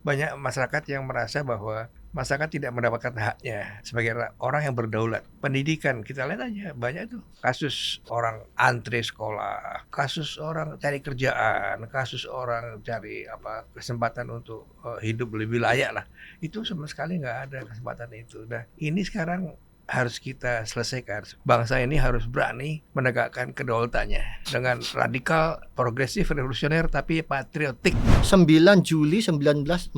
banyak masyarakat yang merasa bahwa masyarakat tidak mendapatkan haknya sebagai orang yang berdaulat. Pendidikan, kita lihat aja banyak tuh kasus orang antri sekolah, kasus orang cari kerjaan, kasus orang cari kesempatan untuk hidup lebih layak lah. Itu sama sekali nggak ada kesempatan itu. Nah, ini sekarang harus kita selesaikan. Bangsa ini harus berani menegakkan kedaulatannya dengan radikal, progresif, revolusioner, tapi patriotik. 9 Juli 1949,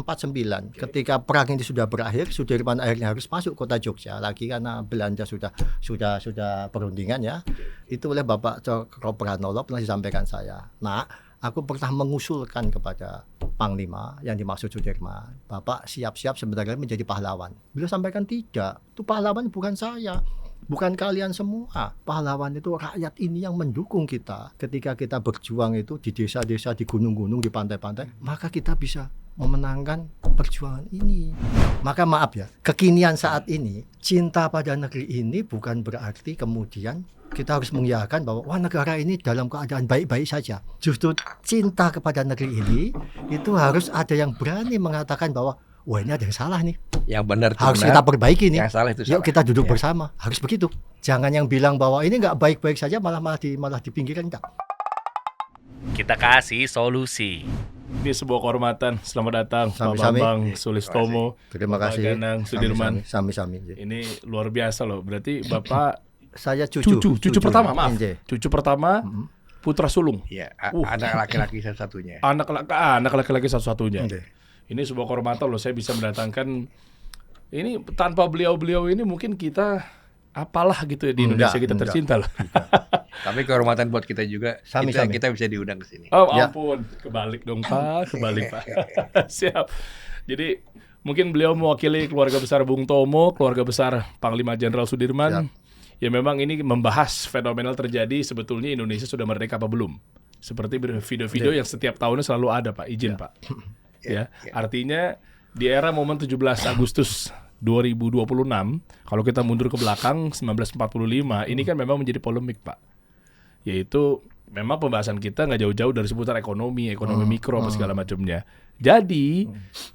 ketika perang ini sudah berakhir, Sudirman akhirnya harus masuk kota Jogja lagi karena Belanda sudah perundingan ya. Itu oleh Bapak Cokro Pranolo pernah disampaikan saya. Nah, aku pernah mengusulkan kepada Panglima yang dimaksud Sudirman, Bapak siap-siap sebenarnya menjadi pahlawan. Beliau sampaikan tidak, itu pahlawan bukan saya, bukan kalian semua. Pahlawan itu rakyat ini yang mendukung kita. Ketika kita berjuang itu di desa-desa, di gunung-gunung, di pantai-pantai, maka kita bisa memenangkan perjuangan ini. Maka maaf ya, kekinian saat ini, cinta pada negeri ini bukan berarti kemudian kita harus mengiyakan bahwa wah negara ini dalam keadaan baik-baik saja. Justru cinta kepada negeri ini itu harus ada yang berani mengatakan bahwa wah ini ada yang salah nih. Yang benar itu harus benar, kita perbaiki nih. Yang salah itu salah. Yuk kita duduk bersama. Harus begitu. Jangan yang bilang bahwa ini nggak baik-baik saja malah dipinggirkan, enggak. Kita kasih solusi. Ini sebuah kehormatan. Selamat datang Pak Bambang Sulistomo. Terima kasih. Ganang Sudirman. Sami-sami. Ini luar biasa loh. Berarti Bapak saya cucu pertama, maaf. Cucu pertama putra sulung. Iya, anak laki-laki satu-satunya. Anak laki-laki satu-satunya. Ini sebuah kehormatan loh, saya bisa mendatangkan ini tanpa beliau-beliau ini mungkin kita apalah gitu ya di Indonesia kita tercinta loh. Tapi kehormatan buat kita juga, kita bisa diundang ke sini. Oh ampun, kebalik dong Pak, kebalik Pak. Siap. Jadi mungkin beliau mewakili keluarga besar Bung Tomo, keluarga besar Panglima Jenderal Sudirman. Ya memang ini membahas fenomenal terjadi sebetulnya Indonesia sudah merdeka apa belum. Seperti video-video yang setiap tahunnya selalu ada Pak, izin Pak. Ya, artinya di era momen 17 Agustus 2026, kalau kita mundur ke belakang 1945, ini kan memang menjadi polemik Pak. Yaitu memang pembahasan kita nggak jauh-jauh dari seputar ekonomi mikro apa segala macamnya. Jadi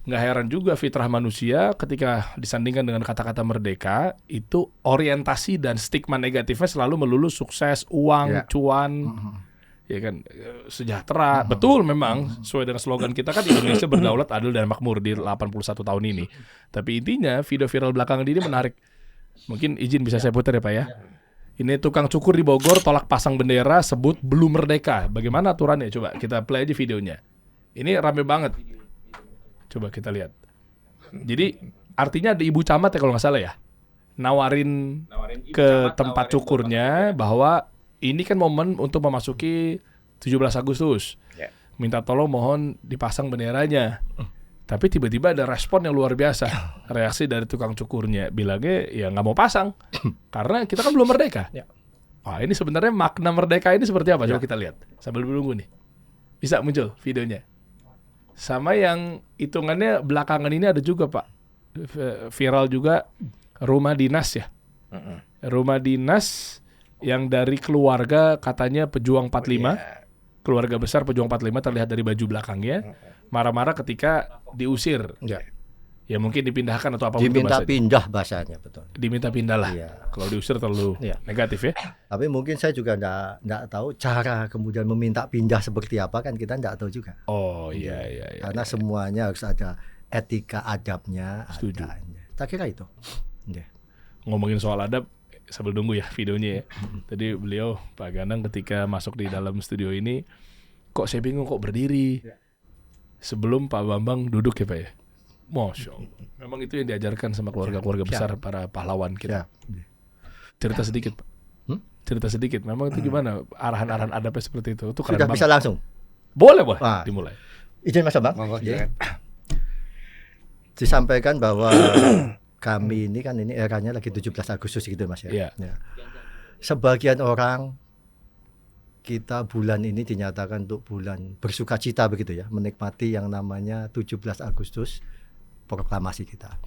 nggak heran juga fitrah manusia ketika disandingkan dengan kata-kata merdeka itu orientasi dan stigma negatifnya selalu melulu sukses, uang, cuan, ya kan, sejahtera. Betul memang sesuai dengan slogan kita kan Indonesia berdaulat, adil dan makmur di 81 tahun ini. Tapi intinya video viral belakangan ini menarik. Mungkin izin bisa saya putar ya Pak ya. Ini tukang cukur di Bogor tolak pasang bendera sebut belum merdeka. Bagaimana aturannya? Coba kita play aja videonya. Ini rame banget. Coba kita lihat. Jadi artinya ada ibu camat ya kalau nggak salah ya. Nawarin ke tempat cukurnya bahwa ini kan momen untuk memasuki 17 Agustus. Minta tolong mohon dipasang benderanya. Tapi tiba-tiba ada respon yang luar biasa. Reaksi dari tukang cukurnya. Bilangnya ya nggak mau pasang. Karena kita kan belum merdeka. Wah ini sebenarnya makna merdeka ini seperti apa? Coba kita lihat. Sambil menunggu nih. Bisa muncul videonya. Sama yang hitungannya belakangan ini ada juga Pak. Viral juga rumah dinas ya. Rumah dinas yang dari keluarga katanya pejuang 45. Keluarga besar pejuang 45 terlihat dari baju belakangnya. Marah-marah ketika diusir. Ya mungkin dipindahkan atau apa. Diminta pindah bahasanya, betul. Diminta pindah lah. Kalau diusir terlalu negatif ya. Tapi mungkin saya juga enggak tahu cara kemudian meminta pindah seperti apa, kan kita enggak tahu juga. Oh iya. Karena semuanya harus ada etika adabnya. Setuju. Tak kira itu. Ngomongin soal adab, sambil nunggu ya videonya ya. Tadi beliau Pak Ganang ketika masuk di dalam studio ini, kok saya bingung kok berdiri. Sebelum Pak Bambang duduk ya Pak ya. Masya Allah. Memang itu yang diajarkan sama keluarga-keluarga besar para pahlawan kita. Cerita sedikit Pak. Cerita sedikit. Memang itu gimana arahan-arahan adabnya seperti itu? Itu keren sudah banget. Bisa langsung? Boleh. Dimulai. Izin Mas Bang. Disampaikan bahwa kami ini kan ini eranya lagi 17 Agustus gitu Mas ya. Sebagian orang kita bulan ini dinyatakan untuk bulan bersukacita begitu ya, menikmati yang namanya 17 Agustus proklamasi kita.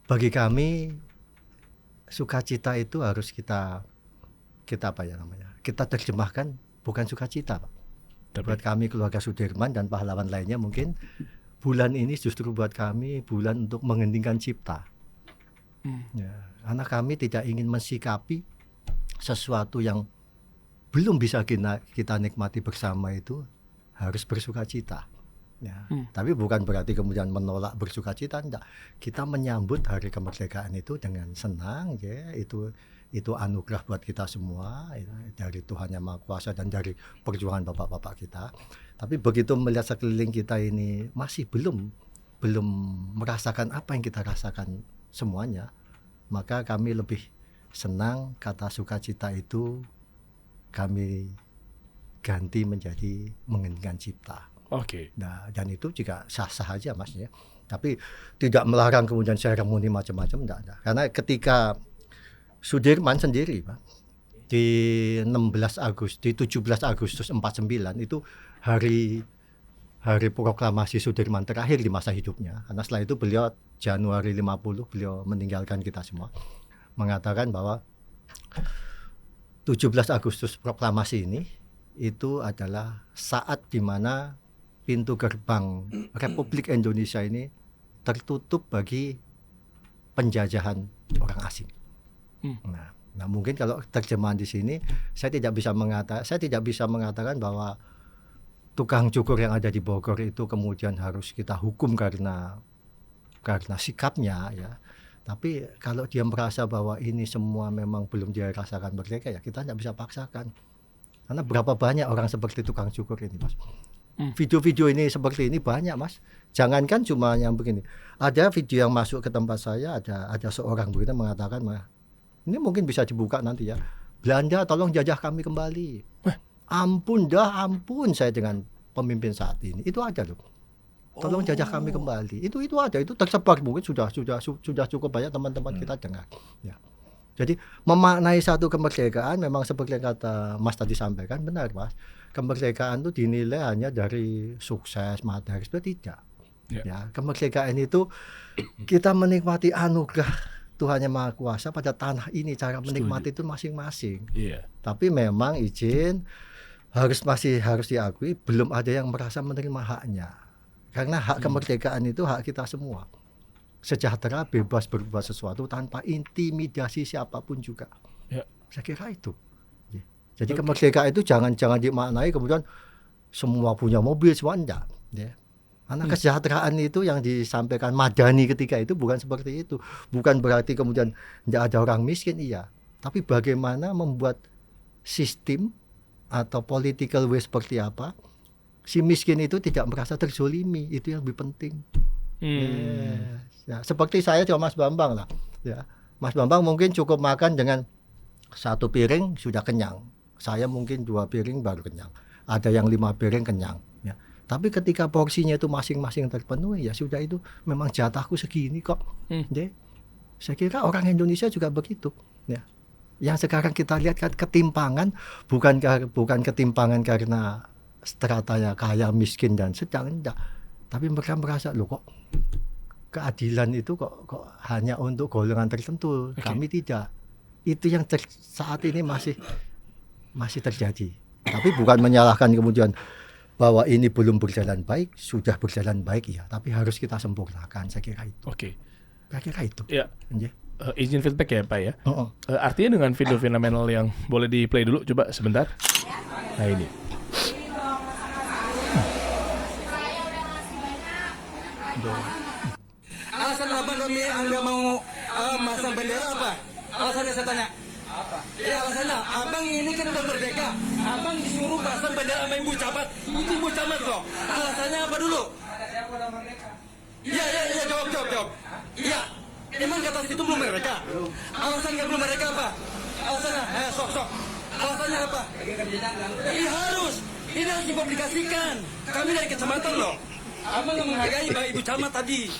Bagi kami sukacita itu harus kita apa ya namanya? Kita terjemahkan bukan sukacita, Pak. Buat kami keluarga Sudirman dan pahlawan lainnya mungkin bulan ini justru buat kami bulan untuk menghentikan cipta. Ya, karena kami tidak ingin mensikapi sesuatu yang belum bisa kita nikmati bersama itu harus bersukacita. Ya, tapi bukan berarti kemudian menolak bersukacita, enggak. Kita menyambut hari kemerdekaan itu dengan senang, ya. Itu anugerah buat kita semua, ya, dari Tuhan Yang Maha Kuasa dan dari perjuangan bapak-bapak kita. Tapi begitu melihat sekeliling kita ini masih belum merasakan apa yang kita rasakan semuanya, maka kami lebih senang kata sukacita itu kami ganti menjadi menghentikan cipta. Oke. Nah, dan itu juga sah-sah aja Mas ya. Tapi tidak melarang kemudian seremoni macam-macam, enggak. Karena ketika Sudirman sendiri Pak, di 17 Agustus 49 itu hari proklamasi Sudirman terakhir di masa hidupnya. Karena setelah itu beliau Januari 50 beliau meninggalkan kita semua. Mengatakan bahwa 17 Agustus proklamasi ini itu adalah saat di mana pintu gerbang Republik Indonesia ini tertutup bagi penjajahan orang asing. Nah, mungkin kalau terjemahan di sini saya tidak bisa mengatakan bahwa tukang cukur yang ada di Bogor itu kemudian harus kita hukum karena sikapnya, ya. Tapi kalau dia merasa bahwa ini semua memang belum dia rasakan merdeka, ya kita tidak bisa paksakan. Karena berapa banyak orang seperti tukang cukur ini, Mas. Video-video ini seperti ini banyak, Mas. Jangankan cuma yang begini. Ada video yang masuk ke tempat saya, ada seorang begitu mengatakan, ini mungkin bisa dibuka nanti ya. Belanda tolong jajah kami kembali. Ampun saya dengan pemimpin saat ini. Itu ada loh. Tolong jajah kami kembali. Itu ada, itu tersebar, mungkin sudah cukup banyak teman-teman kita dengar. Ya. Jadi memaknai satu kemerdekaan memang seperti yang kata Mas tadi sampaikan, benar Mas. Kemerdekaan itu dinilai hanya dari sukses materi, tidak. Ya, kemerdekaan itu kita menikmati anugerah Tuhan Yang Maha Kuasa pada tanah ini. Cara menikmati itu masing-masing. Tapi memang masih harus diakui belum ada yang merasa menerima haknya. Karena hak kemerdekaan itu hak kita semua. Sejahtera, bebas berbuat sesuatu tanpa intimidasi siapapun juga. Saya kira itu. Jadi kemerdekaan itu jangan dimaknai kemudian semua punya mobil, semua enggak. Ya. Karena kesejahteraan itu yang disampaikan Madani ketika itu bukan seperti itu. Bukan berarti kemudian tidak ada orang miskin, iya. Tapi bagaimana membuat sistem atau political way seperti apa, si miskin itu tidak merasa terzolimi, itu yang lebih penting. Ya, seperti saya sama Mas Bambang lah. Ya. Mas Bambang mungkin cukup makan dengan 1 piring sudah kenyang. Saya mungkin 2 piring baru kenyang. Ada yang 5 piring kenyang. Ya. Tapi ketika porsinya itu masing-masing terpenuhi, ya sudah, itu memang jatahku segini kok. Ya. Saya kira orang Indonesia juga begitu. Ya. Yang sekarang kita lihat kan ketimpangan, bukan ketimpangan karena stratanya kaya, miskin dan sedang, enggak. Tapi mereka merasa loh kok keadilan itu kok hanya untuk golongan tertentu. Kami tidak. Itu yang saat ini masih terjadi. Tapi bukan menyalahkan kemudian bahwa ini belum berjalan baik, sudah berjalan baik ya, tapi harus kita sempurnakan, saya kira itu. Saya kira itu. Ya. Izin feedback ya Pak ya. Artinya dengan video fenomenal yang boleh di play dulu coba sebentar. Nah ini. Alasan apa kami Anda mau masang bendera apa? Alasannya saya tanya. Apa? Ya alasannya, abang ini kan udah merdeka. Abang disuruh pasang bendera sama Ibu Camat. Itu Ibu Camat kok. Alasannya apa dulu? Saya udah merdeka. Iya, jawab. Iya. Emang kata situ belum merdeka? Alasannya belum merdeka apa? Alasannya, sok. Alasannya apa? Iya harus. Ini harus dipublikasikan. Kami dari kecamatan loh. Abang nggak menghargai Ibu Camat tadi.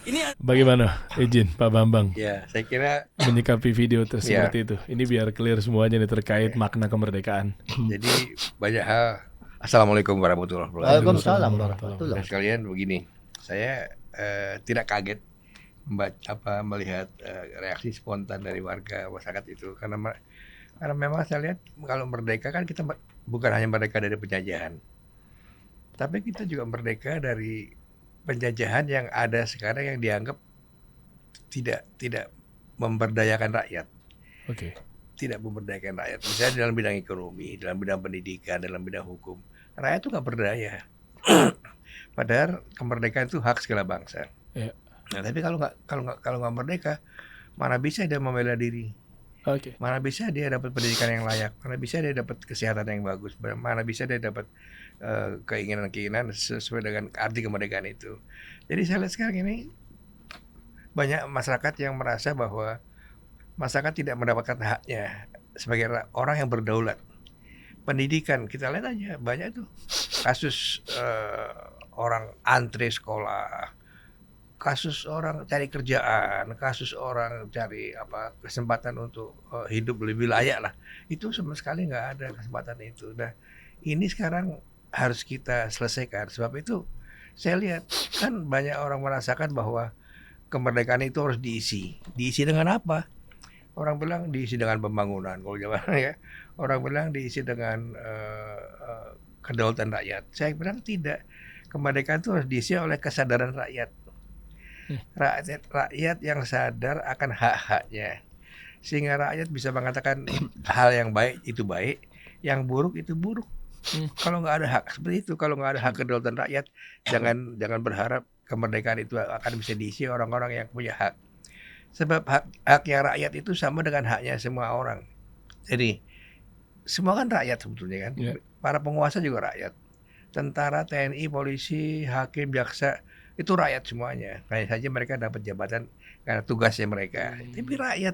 Ini bagaimana izin Pak Bambang? Ya, saya kira menyikapi video seperti itu. Ini biar clear semuanya nih terkait makna kemerdekaan. Jadi banyak hal. Assalamualaikum warahmatullahi wabarakatuh. Waalaikumsalam warahmatullahi wabarakatuh. Sekalian begini, saya tidak kaget melihat reaksi spontan dari warga masyarakat itu, karena memang saya lihat kalau merdeka kan kita bukan hanya merdeka dari penjajahan, tapi kita juga merdeka dari penjajahan yang ada sekarang yang dianggap tidak memberdayakan rakyat, Oke. tidak memberdayakan rakyat. Misalnya dalam bidang ekonomi, dalam bidang pendidikan, dalam bidang hukum, rakyat itu nggak berdaya. Padahal kemerdekaan itu hak segala bangsa. Iya. Nah, tapi kalau nggak merdeka, mana bisa dia membela diri, Oke. mana bisa dia dapat pendidikan yang layak, mana bisa dia dapat kesehatan yang bagus, mana bisa dia dapat keinginan-keinginan sesuai dengan arti kemerdekaan itu. Jadi saya lihat sekarang ini banyak masyarakat yang merasa bahwa masyarakat tidak mendapatkan haknya sebagai orang yang berdaulat. Pendidikan kita lihat aja banyak tuh kasus orang antre sekolah, kasus orang cari kerjaan, kasus orang cari kesempatan untuk hidup lebih layak lah. Itu sama sekali nggak ada kesempatan itu. Nah, ini sekarang harus kita selesaikan. Sebab itu saya lihat kan banyak orang merasakan bahwa kemerdekaan itu harus diisi. Diisi dengan apa? Orang bilang diisi dengan pembangunan. Kalau zaman ya, orang bilang diisi dengan kedaulatan rakyat. Saya bilang tidak. Kemerdekaan itu harus diisi oleh kesadaran rakyat. Rakyat yang sadar akan hak-haknya, sehingga rakyat bisa mengatakan hal yang baik itu baik, yang buruk itu buruk. Kalau nggak ada hak seperti itu, kalau nggak ada hak kedaulatan rakyat, jangan berharap kemerdekaan itu akan bisa diisi orang-orang yang punya hak. Sebab haknya rakyat itu sama dengan haknya semua orang. Jadi semua kan rakyat sebetulnya kan. Yeah. Para penguasa juga rakyat. Tentara, TNI, polisi, hakim, jaksa itu rakyat semuanya. Hanya saja mereka dapat jabatan karena tugasnya mereka. Tapi rakyat.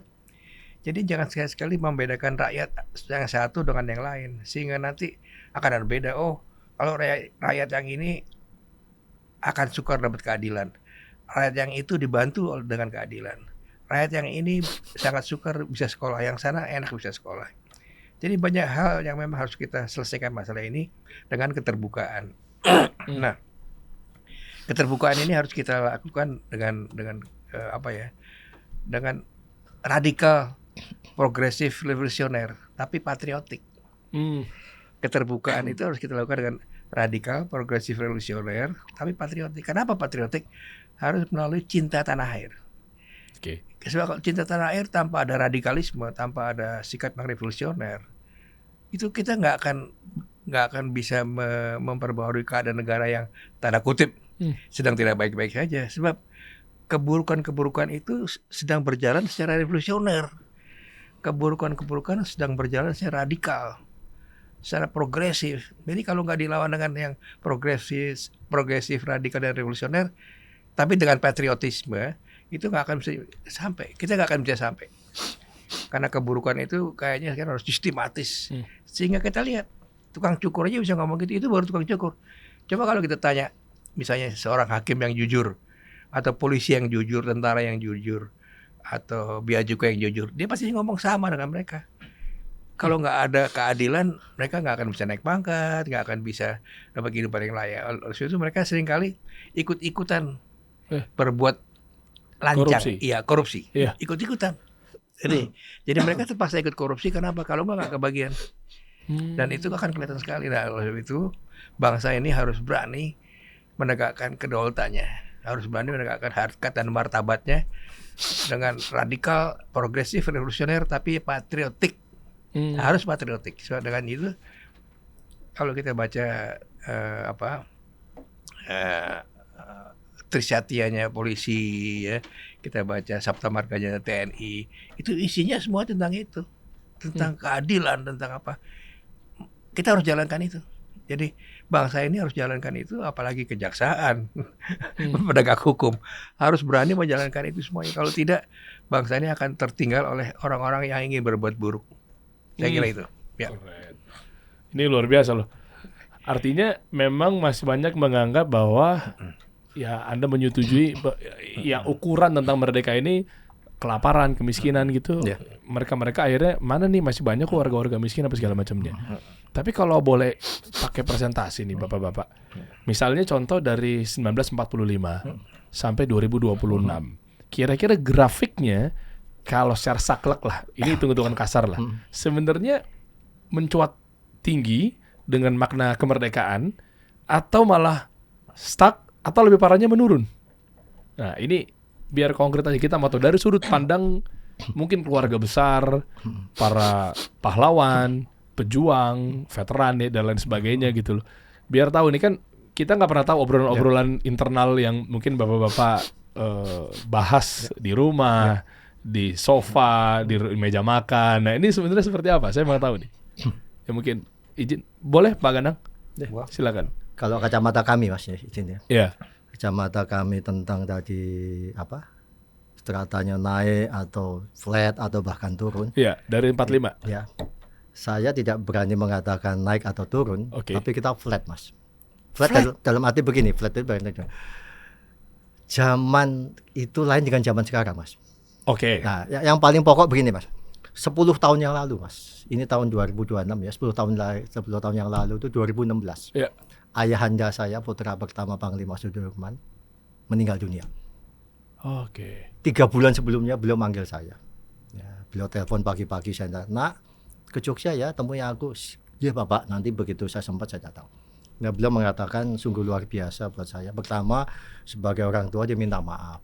Jadi jangan sekali-sekali membedakan rakyat yang satu dengan yang lain, sehingga nanti akan ada beda. Oh, kalau rakyat yang ini akan sukar dapat keadilan, rakyat yang itu dibantu dengan keadilan, rakyat yang ini sangat sukar bisa sekolah, yang sana enak bisa sekolah. Jadi banyak hal yang memang harus kita selesaikan masalah ini dengan keterbukaan. Nah, keterbukaan ini harus kita lakukan dengan dengan radikal, progresif, revolusioner, tapi patriotik. Keterbukaan itu harus kita lakukan dengan radikal, progresif, revolusioner, tapi patriotik. Kenapa patriotik? Harus melalui cinta tanah air. Oke. Sebab kalau cinta tanah air tanpa ada radikalisme, tanpa ada sikap yang revolusioner, itu kita nggak akan bisa memperbaharui keadaan negara yang tanda kutip sedang tidak baik-baik saja. Sebab keburukan-keburukan itu sedang berjalan secara revolusioner. Keburukan-keburukan sedang berjalan secara radikal, secara progresif. Jadi kalau nggak dilawan dengan yang progresif, radikal dan revolusioner, tapi dengan patriotisme, itu nggak akan bisa sampai. Kita nggak akan bisa sampai. Karena keburukan itu kayaknya kan harus sistematis. Sehingga kita lihat tukang cukur aja bisa ngomong gitu, itu baru tukang cukur. Coba kalau kita tanya, misalnya seorang hakim yang jujur, atau polisi yang jujur, tentara yang jujur, atau bea cukai yang jujur, dia pasti ngomong sama dengan mereka. Kalau nggak ada keadilan, mereka nggak akan bisa naik pangkat, nggak akan bisa dapat kehidupan yang layak. Oleh itu mereka seringkali ikut-ikutan berbuat lancang, korupsi. Iya. Ikut-ikutan. Jadi mereka terpaksa ikut korupsi. Kenapa? Kalau nggak kebagian. Dan itu akan kelihatan sekali. Nah, oleh itu bangsa ini harus berani menegakkan kedaulatannya, harus berani menegakkan harkat dan martabatnya dengan radikal, progresif, revolusioner, tapi patriotik. Harus patriotik. So, dengan itu kalau kita baca Trisatyanya polisi, ya, kita baca Sabta Marganya TNI, itu isinya semua tentang itu, tentang keadilan, tentang apa. Kita harus jalankan itu. Jadi bangsa ini harus jalankan itu, apalagi kejaksaan, penegak hukum harus berani menjalankan itu semuanya. Kalau tidak, bangsa ini akan tertinggal oleh orang-orang yang ingin berbuat buruk. Saya kira itu. Ya. Ini luar biasa loh. Artinya memang masih banyak menganggap bahwa ya Anda menyetujui yang ukuran tentang merdeka ini kelaparan, kemiskinan gitu. Mereka akhirnya mana nih masih banyak kok warga-warga miskin apa segala macamnya. Tapi kalau boleh pakai presentasi nih Bapak-bapak. Misalnya contoh dari 1945 sampai 2026. Kira-kira grafiknya kalau secara saklek lah, ini hitung-hitungan kasar lah. Sebenarnya mencuat tinggi dengan makna kemerdekaan atau malah stuck atau lebih parahnya menurun. Nah, ini biar konkret aja, kita mau tahu dari sudut pandang mungkin keluarga besar, para pahlawan, pejuang, veteran ya, dan lain sebagainya gitu loh. Biar tahu, ini kan kita nggak pernah tahu obrolan-obrolan internal yang mungkin bapak-bapak bahas di rumah, di sofa, di meja makan. Nah, ini sebenarnya seperti apa? Saya mau tahu nih. Ya mungkin izin, boleh Pak Ganang? Silakan. Kalau kacamata kami Mas ya, izin ya. Iya. Kacamata kami tentang tadi stratanya naik atau flat atau bahkan turun. Iya, dari 45. Ya. Saya tidak berani mengatakan naik atau turun, Oke. tapi kita flat Mas. Flat. Dalam arti begini, flat itu berarti zaman itu lain dengan zaman sekarang Mas. Oke. Nah, yang paling pokok begini Mas. 10 tahun yang lalu Mas. Ini tahun 2026 ya, 10 tahun yang lalu itu 2016. Iya. Ayahanda saya, putra pertama Panglima Sudirman, meninggal dunia. Oke. 3 bulan sebelumnya beliau manggil saya. Ya, beliau telepon pagi-pagi, saya nak ke Jogja ya, temui aku. Ya Bapak, nanti begitu saya sempat saya datang. Nah, beliau mengatakan sungguh luar biasa buat saya. Pertama, sebagai orang tua dia minta maaf.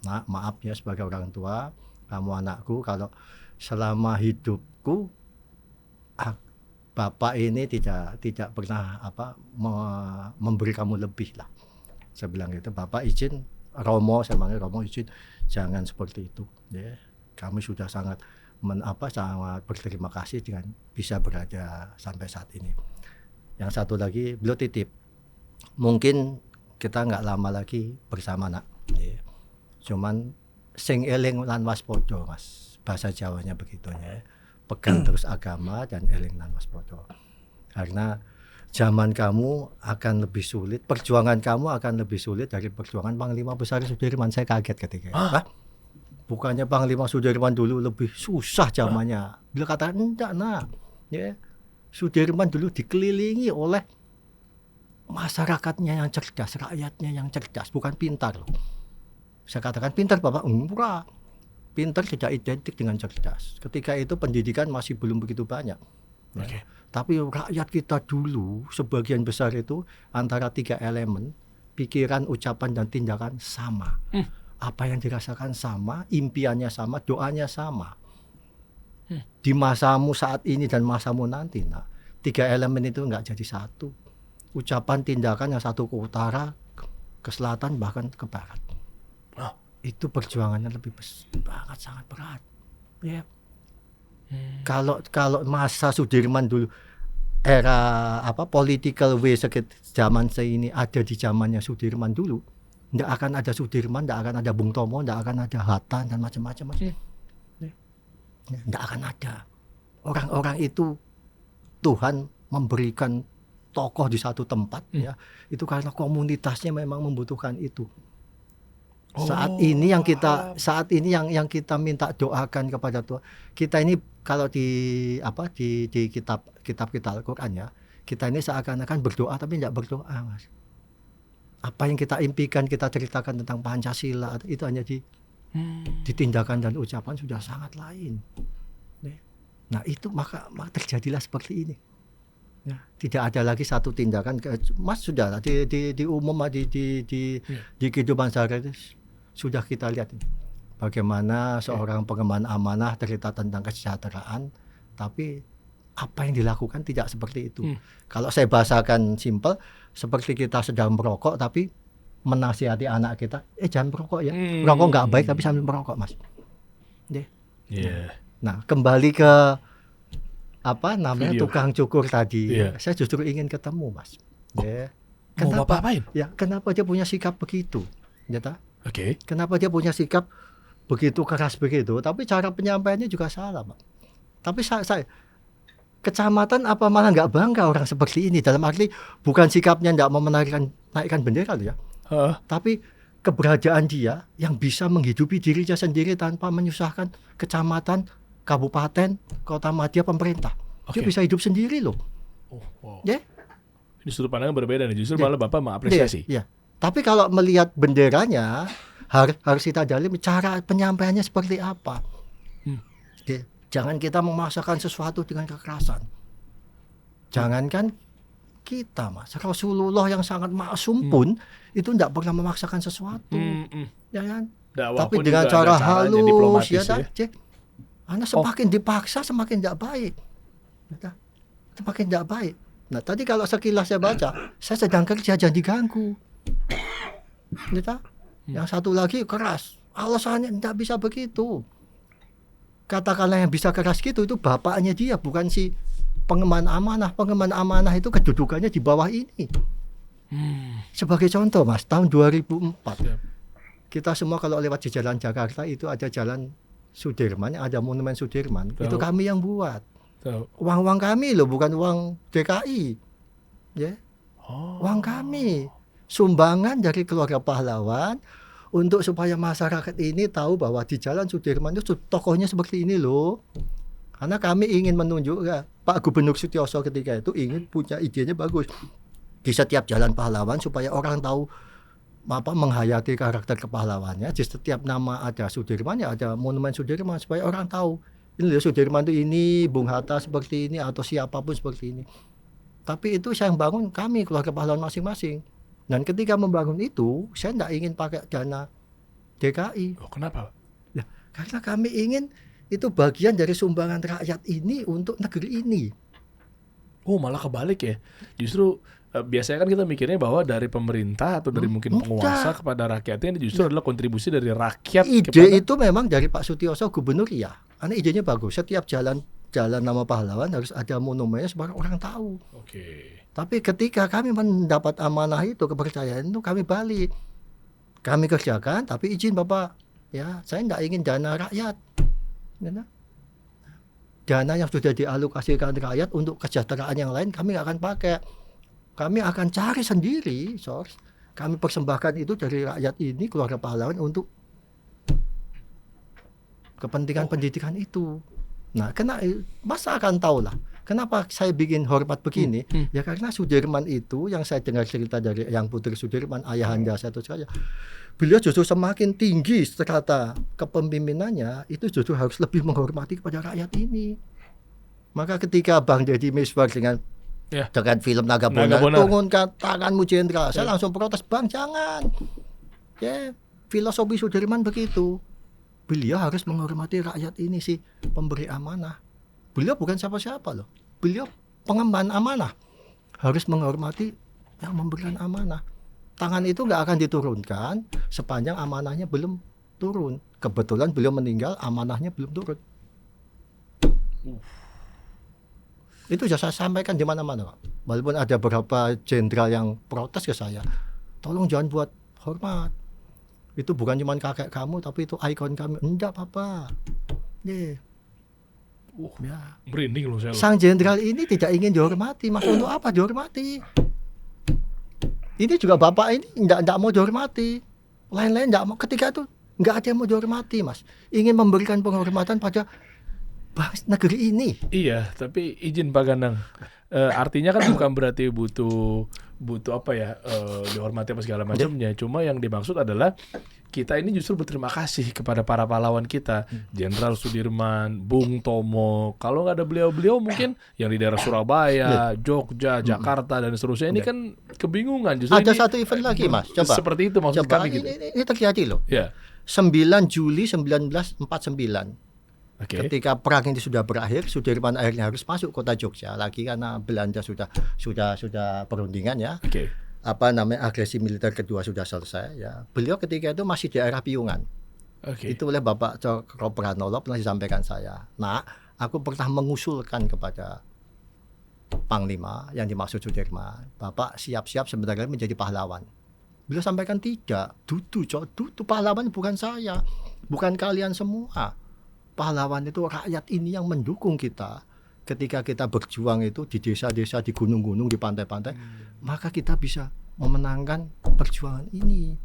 Nak, maaf ya sebagai orang tua, kamu anakku, kalau selama hidupku Bapak ini tidak pernah memberi kamu lebih lah. Saya bilang gitu, Bapak izin, Romo, saya panggil Romo, izin jangan seperti itu. Ya, kami sudah sangat sangat berterima kasih dengan bisa berada sampai saat ini. Yang satu lagi, beliau titip, mungkin kita nggak lama lagi bersama nak. Ya. Cuman sing eling lan waspada Mas, bahasa Jawanya begitu ya. Pegang terus agama dan eling lan waspada. Karena zaman kamu akan lebih sulit, perjuangan kamu akan lebih sulit dari perjuangan Panglima Besar Sudirman. Saya kaget ketika itu. Bukannya Panglima Sudirman dulu lebih susah zamannya. Beliau katakan enggak nak. Ya. Sudirman dulu dikelilingi oleh masyarakatnya yang cerdas, rakyatnya yang cerdas, bukan pintar loh. Saya katakan pintar Bapak, enggak. Pintar tidak identik dengan cerdas. Ketika itu pendidikan masih belum begitu banyak. Oke. Tapi rakyat kita dulu sebagian besar itu antara 3 elemen, pikiran, ucapan dan tindakan sama. Apa yang dirasakan sama, impiannya sama, doanya sama. Di masamu saat ini dan masamu nanti, nah, 3 elemen itu enggak jadi satu. Ucapan, tindakan yang satu ke utara, ke selatan bahkan ke barat. Itu perjuangannya lebih banget sangat berat. Ya. Kalau masa Sudirman dulu era political way zaman ini ada di zamannya Sudirman dulu, nggak akan ada Sudirman, nggak akan ada Bung Tomo, nggak akan ada Hatta dan macam-macam. Nggak akan ada. Orang-orang itu Tuhan memberikan tokoh di satu tempat ya. Itu karena komunitasnya memang membutuhkan itu. Saat ini yang kita minta doakan kepada Tuhan. Kita ini kalau di kitab kita Al-Qur'an ya, kita ini seakan-akan berdoa tapi tidak berdoa, Mas. Apa yang kita impikan, kita ceritakan tentang Pancasila itu hanya di tindakan dan ucapan sudah sangat lain. Nah, itu maka terjadilah seperti ini. Ya, tidak ada lagi satu tindakan, Mas, sudah di umum di kehidupan sehari-hari sudah kita lihat bagaimana seorang pengemban amanah cerita tentang kesejahteraan, tapi apa yang dilakukan tidak seperti itu. Kalau saya bahasakan simpel, seperti kita sedang merokok tapi menasihati anak kita, jangan merokok ya, merokok nggak baik tapi sambil merokok, Mas. Nah, kembali ke Video. tukang cukur tadi, saya justru ingin ketemu, Mas. Mau Bapak apain? Ya, kenapa dia punya sikap begitu? Ya, Oke. kenapa dia punya sikap begitu keras begitu? Tapi cara penyampaiannya juga salah, Pak. Tapi saya kecamatan apa malah nggak bangga orang seperti ini? Dalam arti bukan sikapnya nggak mau naikkan bendera ya, tapi keberadaan dia yang bisa menghidupi dirinya sendiri tanpa menyusahkan kecamatan, kabupaten, kota madya, pemerintah. Dia bisa hidup sendiri loh. Ya. Ini sudut pandang berbeda nih. Justru malah Bapak mengapresiasi. Ya. Tapi kalau melihat benderanya harus kita dalam cara penyampaiannya seperti apa. Jangan kita memaksakan sesuatu dengan kekerasan. Jangankan kita, Mas. Rasulullah yang sangat maksum pun itu tidak pernah memaksakan sesuatu, ya kan? Dakwah Tapi pun dengan juga cara ada caranya, halus, diplomatis ya, ya. Cek. Anda semakin dipaksa semakin tidak baik, ya, semakin tidak baik. Nah tadi kalau sekilas saya baca, saya sedang kerja jangan diganggu, ya, yang satu lagi keras, alasannya tidak bisa begitu. Katakanlah yang bisa keras gitu itu bapaknya dia, bukan si pengemban amanah. Pengemban amanah itu kedudukannya di bawah ini. Sebagai contoh, Mas, tahun 2004 Siap. kita semua kalau lewat di jalan Jakarta itu ada jalan Sudirman, ada monumen Sudirman. Tahu. Itu kami yang buat. Tahu. Uang-uang kami loh, bukan uang DKI. Ya, Oh. uang kami. Sumbangan dari keluarga pahlawan untuk supaya masyarakat ini tahu bahwa di Jalan Sudirman itu tokohnya seperti ini loh. Karena kami ingin menunjukkan, Pak Gubernur Sutioso ketika itu ingin punya idenya bagus di setiap jalan pahlawan supaya orang tahu menghayati karakter kepahlawannya. Di setiap nama ada Sudirman, ya ada monumen Sudirman supaya orang tahu ini loh Sudirman itu ini, Bung Hatta seperti ini atau siapapun seperti ini. Tapi itu saya yang bangun kami keluarga pahlawan masing-masing. Dan ketika membangun itu, saya tidak ingin pakai dana DKI. Oh, kenapa? Ya, karena kami ingin itu bagian dari sumbangan rakyat ini untuk negeri ini. Oh, malah kebalik ya. Justru biasanya kan kita mikirnya bahwa dari pemerintah atau dari mungkin penguasa kepada rakyatnya ini justru adalah kontribusi dari rakyat. Ide itu memang dari Pak Sutioso Gubernur ya. Karena idenya bagus. Setiap jalan nama pahlawan harus ada monumennya supaya orang tahu. Oke. Tapi ketika kami mendapat amanah itu, kepercayaan itu, kami balik. Kami kerjakan, tapi izin Bapak. Ya, saya tidak ingin dana rakyat. Ya, dana yang sudah dialokasikan rakyat untuk kesejahteraan yang lain, kami nggak akan pakai. Kami akan cari sendiri source. Kami persembahkan itu dari rakyat ini, keluarga pahlawan, untuk kepentingan pendidikan itu. Nah, masa akan tahu lah. Kenapa saya bikin hormat begini? Ya karena Sudirman itu yang saya dengar cerita dari Yang Putri Sudirman, ayahanda satu saja. Beliau justru semakin tinggi strata kepemimpinannya, itu justru harus lebih menghormati kepada rakyat ini. Maka ketika Bang Deddy Miswar dengan film Naga Bonar, turunkan tanganmu jenderal, saya langsung protes, Bang jangan. Ya, filosofi Sudirman begitu. Beliau harus menghormati rakyat ini sih, pemberi amanah. Beliau bukan siapa-siapa loh. Beliau pengemban amanah. Harus menghormati yang memberikan amanah. Tangan itu nggak akan diturunkan sepanjang amanahnya belum turun. Kebetulan beliau meninggal, amanahnya belum turun. Itu sudah saya sampaikan di mana-mana, Pak. Walaupun ada beberapa jenderal yang protes ke saya, tolong jangan buat hormat. Itu bukan cuma kakek kamu, tapi itu ikon kami. Enggak, Papa. Yeah. Ya. Merinding loh saya. Sang jenderal ini tidak ingin dihormati. Mas, untuk apa dihormati? Ini juga bapak ini tidak mau dihormati. Lain-lain tidak mau. Ketika itu nggak ada yang mau dihormati, Mas. Ingin memberikan penghormatan pada negeri ini. Iya, tapi izin Pak Ganang. Artinya kan bukan berarti butuh apa ya, dihormati apa segala macamnya. Cuma yang dimaksud adalah kita ini justru berterima kasih kepada para pahlawan kita, Jenderal Sudirman, Bung Tomo. Kalau nggak ada beliau-beliau mungkin yang di daerah Surabaya, Jogja, Jakarta dan seterusnya ini kan kebingungan. Justru ada ini satu event lagi, Mas. Coba. Seperti itu maksud Coba, kami gitu. Ini terjadi loh. Ya. 9 Juli 1949. Oke. Ketika perang ini sudah berakhir, Sudirman akhirnya harus masuk kota Jogja lagi karena Belanda sudah perundingan ya. Oke. Agresi militer kedua sudah selesai ya. Beliau ketika itu masih di daerah Piungan. Oke. Itu oleh Bapak Cokro Pranolo pernah disampaikan saya. Nah, aku pernah mengusulkan kepada Panglima yang dimaksud Sudirman, Bapak siap-siap sebentar lagi menjadi pahlawan. Beliau sampaikan tidak, dudu pahlawan bukan saya, bukan kalian semua. Pahlawan itu rakyat ini yang mendukung kita. Ketika kita berjuang itu di desa-desa, di gunung-gunung, di pantai-pantai, maka kita bisa memenangkan perjuangan ini.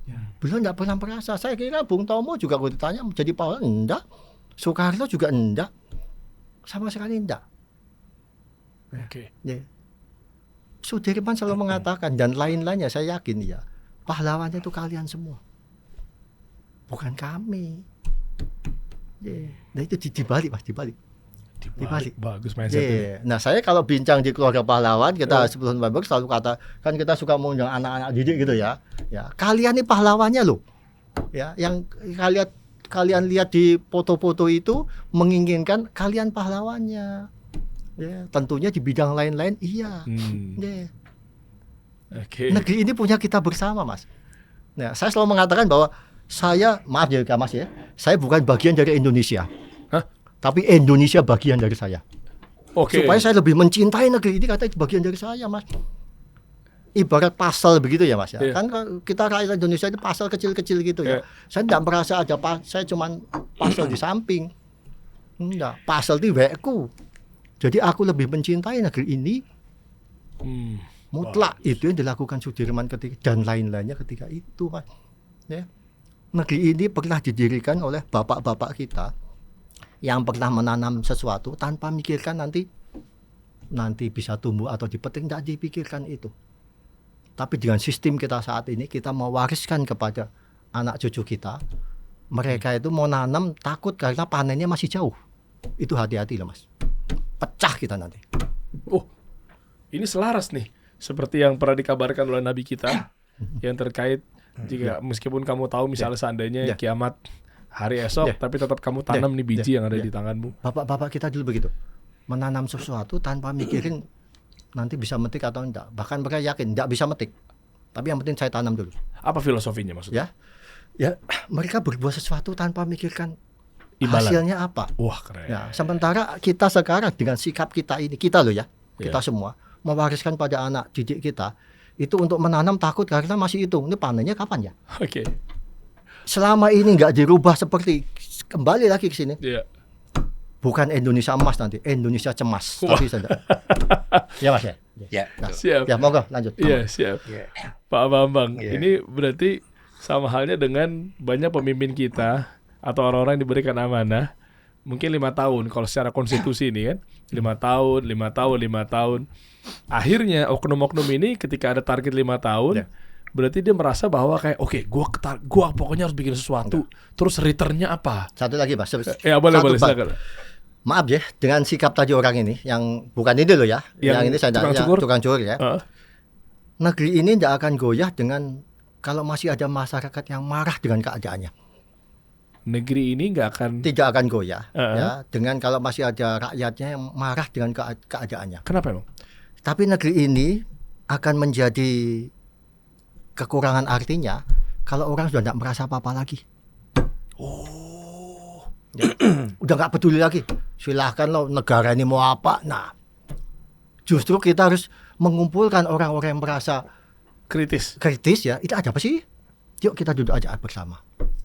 Ya. Beliau tidak pernah merasa. Saya kira Bung Tomo juga kalau ditanya menjadi pahlawan, enggak. Soekarno juga enggak. Sama sekali enggak. Oke. Ya. Sudirman selalu mengatakan, dan lain-lainnya saya yakin ya, pahlawannya itu kalian semua. Bukan kami. Ya. Nah itu dibalik, Mas, dibalik. Dibalik, bagus mindset ini. Iya. Nah, saya kalau bincang di keluarga pahlawan, kita 10 November selalu kata, kan kita suka mengundang anak-anak didik gitu ya. Ya, kalian ini pahlawannya loh. Ya, yang kalian lihat di foto-foto itu menginginkan kalian pahlawannya. Ya, tentunya di bidang lain-lain iya. Ya. Oke. Negeri ini punya kita bersama, Mas. Nah, saya selalu mengatakan bahwa saya, maaf ya Mas ya, saya bukan bagian dari Indonesia. Hah? Tapi Indonesia bagian dari saya. Oke. Supaya saya lebih mencintai negeri ini, katanya bagian dari saya, Mas. Ibarat pasal begitu ya, Mas ya. Iya. Kan kita rakyat Indonesia itu pasal kecil-kecil gitu ya. Iya. Saya tidak merasa ada saya cuman pasal di samping. Enggak, pasal di wekku. Jadi aku lebih mencintai negeri ini mutlak. Itu yang dilakukan Sudirman ketika dan lain-lainnya ketika itu, Mas. Ya. Negeri ini pernah didirikan oleh bapak-bapak kita yang pernah menanam sesuatu tanpa mikirkan nanti bisa tumbuh atau dipetik, tidak dipikirkan itu. Tapi dengan sistem kita saat ini, kita mewariskan kepada anak cucu kita. Mereka itu mau nanam takut karena panennya masih jauh. Itu hati-hati loh, Mas. Pecah kita nanti. Oh, ini selaras nih, seperti yang pernah dikabarkan oleh Nabi kita yang terkait jika meskipun kamu tahu misalnya seandainya kiamat hari esok, tapi tetap kamu tanam nih biji yang ada di tanganmu. Bapak-bapak kita dulu begitu, menanam sesuatu tanpa mikirin nanti bisa metik atau enggak. Bahkan mereka yakin enggak bisa metik, tapi yang penting saya tanam dulu. Apa filosofinya maksudnya? Ya, mereka berbuat sesuatu tanpa mikirkan Imbalan. hasilnya apa. Wah, keren. Ya, sementara kita sekarang dengan sikap kita ini, kita loh ya, kita semua mewariskan pada anak didik kita itu untuk menanam takut karena masih hitung ini panennya kapan ya. Oke. Selama ini nggak dirubah seperti kembali lagi ke sini. Iya. Bukan Indonesia emas nanti, Indonesia cemas. Wah. Tapi saja. Ya Mas ya. Ya, Nah, Siap. ya monggo lanjut. Iya, siap. ya. Pak Bambang, Iya. ini berarti sama halnya dengan banyak pemimpin kita atau orang-orang yang diberikan amanah, mungkin 5 tahun kalau secara konstitusi ini kan, 5 tahun. Akhirnya oknum-oknum ini ketika ada target 5 tahun, berarti dia merasa bahwa kayak oke, gua pokoknya harus bikin sesuatu. Terus returnnya apa? Satu lagi Mas. Ya boleh Satu, Pak. silakan. Maaf ya, dengan sikap tadi orang ini yang bukan ini loh ya, yang ini saya tukang tidak cukur? tukang cukur ya. Heeh. Negeri ini tidak akan goyah dengan kalau masih ada masyarakat yang marah dengan keadaannya. Negeri ini nggak akan. Tidak akan goyah Uh-uh. ya dengan kalau masih ada rakyatnya yang marah dengan keadaannya. Kenapa emang? Tapi negeri ini akan menjadi kekurangan artinya kalau orang sudah tidak merasa apa-apa lagi. Ya. Udah nggak peduli lagi. Silahkan lo negara ini mau apa. Nah, justru kita harus mengumpulkan orang-orang yang merasa Kritis. ya. Itu ada apa sih? Yuk kita duduk aja bersama.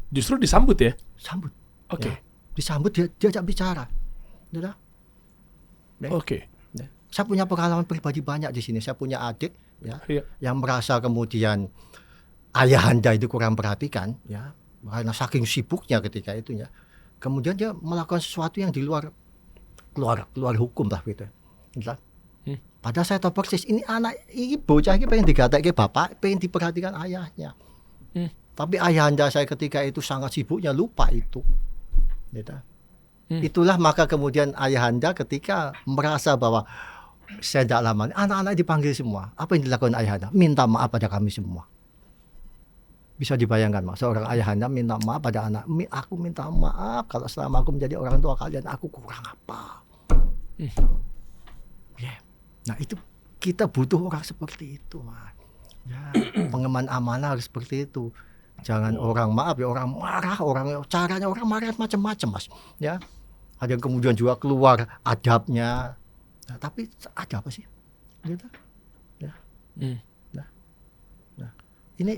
Justru disambut ya. Sambut. Oke. Ya. Disambut, diajak bicara. Udah. Oke. Saya punya pengalaman pribadi banyak di sini. Saya punya adik ya, Iya. yang merasa kemudian ayahanda itu kurang perhatikan ya, karena saking sibuknya ketika itu ya. Kemudian dia melakukan sesuatu yang di luar hukum lah gitu. Gitu. Padahal saya tahu persis ini bocah ini pengen digatek ke bapak, pengen diperhatikan ayahnya. Tapi ayahanda saya ketika itu sangat sibuknya lupa itu. Gitu. Itulah maka kemudian ayahanda ketika merasa bahwa saya tidak lama, anak-anak dipanggil semua. Apa yang dilakukan ayahanda? Minta maaf pada kami semua. Bisa dibayangkan, Mas, seorang ayahanda minta maaf pada anak. Aku minta maaf kalau selama aku menjadi orang tua kalian, aku kurang apa. Yeah. Nah itu kita butuh orang seperti itu, Mas. Ya, pengemban amanah harus seperti itu. Jangan orang maaf ya orang marah, caranya orang marah macam-macam, Mas. Ya, ada yang kemudian juga keluar adabnya. Nah, tapi ada apa sih? Gitu. Ya. Nah, ini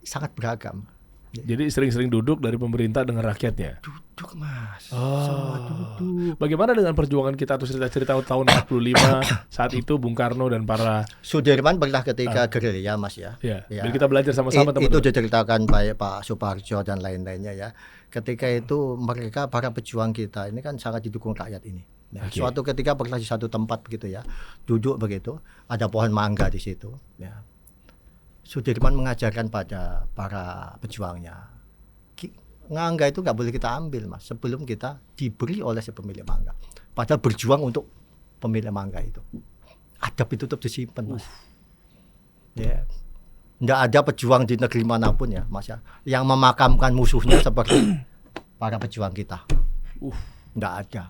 sangat beragam. Jadi sering-sering duduk dari pemerintah dengan rakyatnya. Duduk, Mas. Oh. Semua duduk. Bagaimana dengan perjuangan kita atau cerita-cerita tahun 45 saat itu Bung Karno dan para Sudirman pernah ketika gerilya, Mas ya. ya, Ya. biar kita belajar sama-sama Itu teman-teman. diceritakan baik Pak Suparjo dan lain-lainnya ya. Ketika itu mereka para pejuang kita ini kan sangat didukung rakyat ini. Nah, Oke. suatu ketika pernah di satu tempat begitu ya, duduk begitu, ada pohon mangga di situ. Ya. Sudirman mengajarkan pada para pejuangnya, mangga itu nggak boleh kita ambil, Mas, sebelum kita diberi oleh si pemilik mangga. padahal berjuang untuk pemilik mangga itu. Adab itu tetap disimpan, Mas. Ya. Nggak ada pejuang di negeri manapun ya, Mas ya, yang memakamkan musuhnya seperti para pejuang kita. Nggak ada.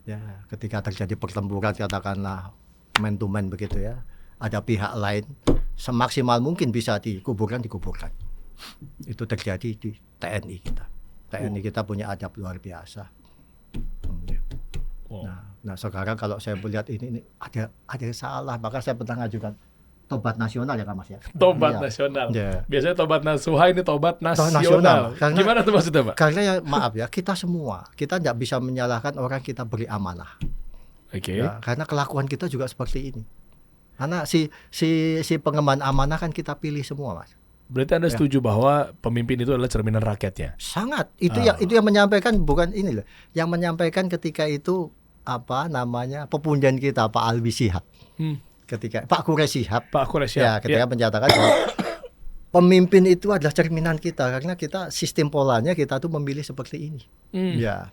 Ya, ketika terjadi pertempuran katakanlah man to man begitu ya, ada pihak lain semaksimal mungkin bisa dikuburkan. Itu terjadi di TNI kita. TNI kita punya adab luar biasa. Nah sekarang kalau saya melihat ini ada yang salah, maka saya pernah ngajukan tobat nasional ya Kak Mas ya. Tobat Ya. nasional. Ya. Biasanya tobat nasuha, ini tobat nasional. Nasional. Gimana tuh maksudnya, Pak? Karena ya maaf ya, kita tidak bisa menyalahkan orang kita beri amanah. Oke. Ya, karena kelakuan kita juga seperti ini. Karena si pengemban amanah kan kita pilih semua, Mas. Berarti Anda setuju bahwa pemimpin itu adalah cerminan rakyatnya? Sangat. Itu yang menyampaikan bukan ini loh. Yang menyampaikan ketika itu pepunjan kita Pak Alwi Shihab. Ketika Pak Quraish Shihab. Ya, ketika menyatakan bahwa pemimpin itu adalah cerminan kita, karena kita sistem polanya kita tuh memilih seperti ini. Ya.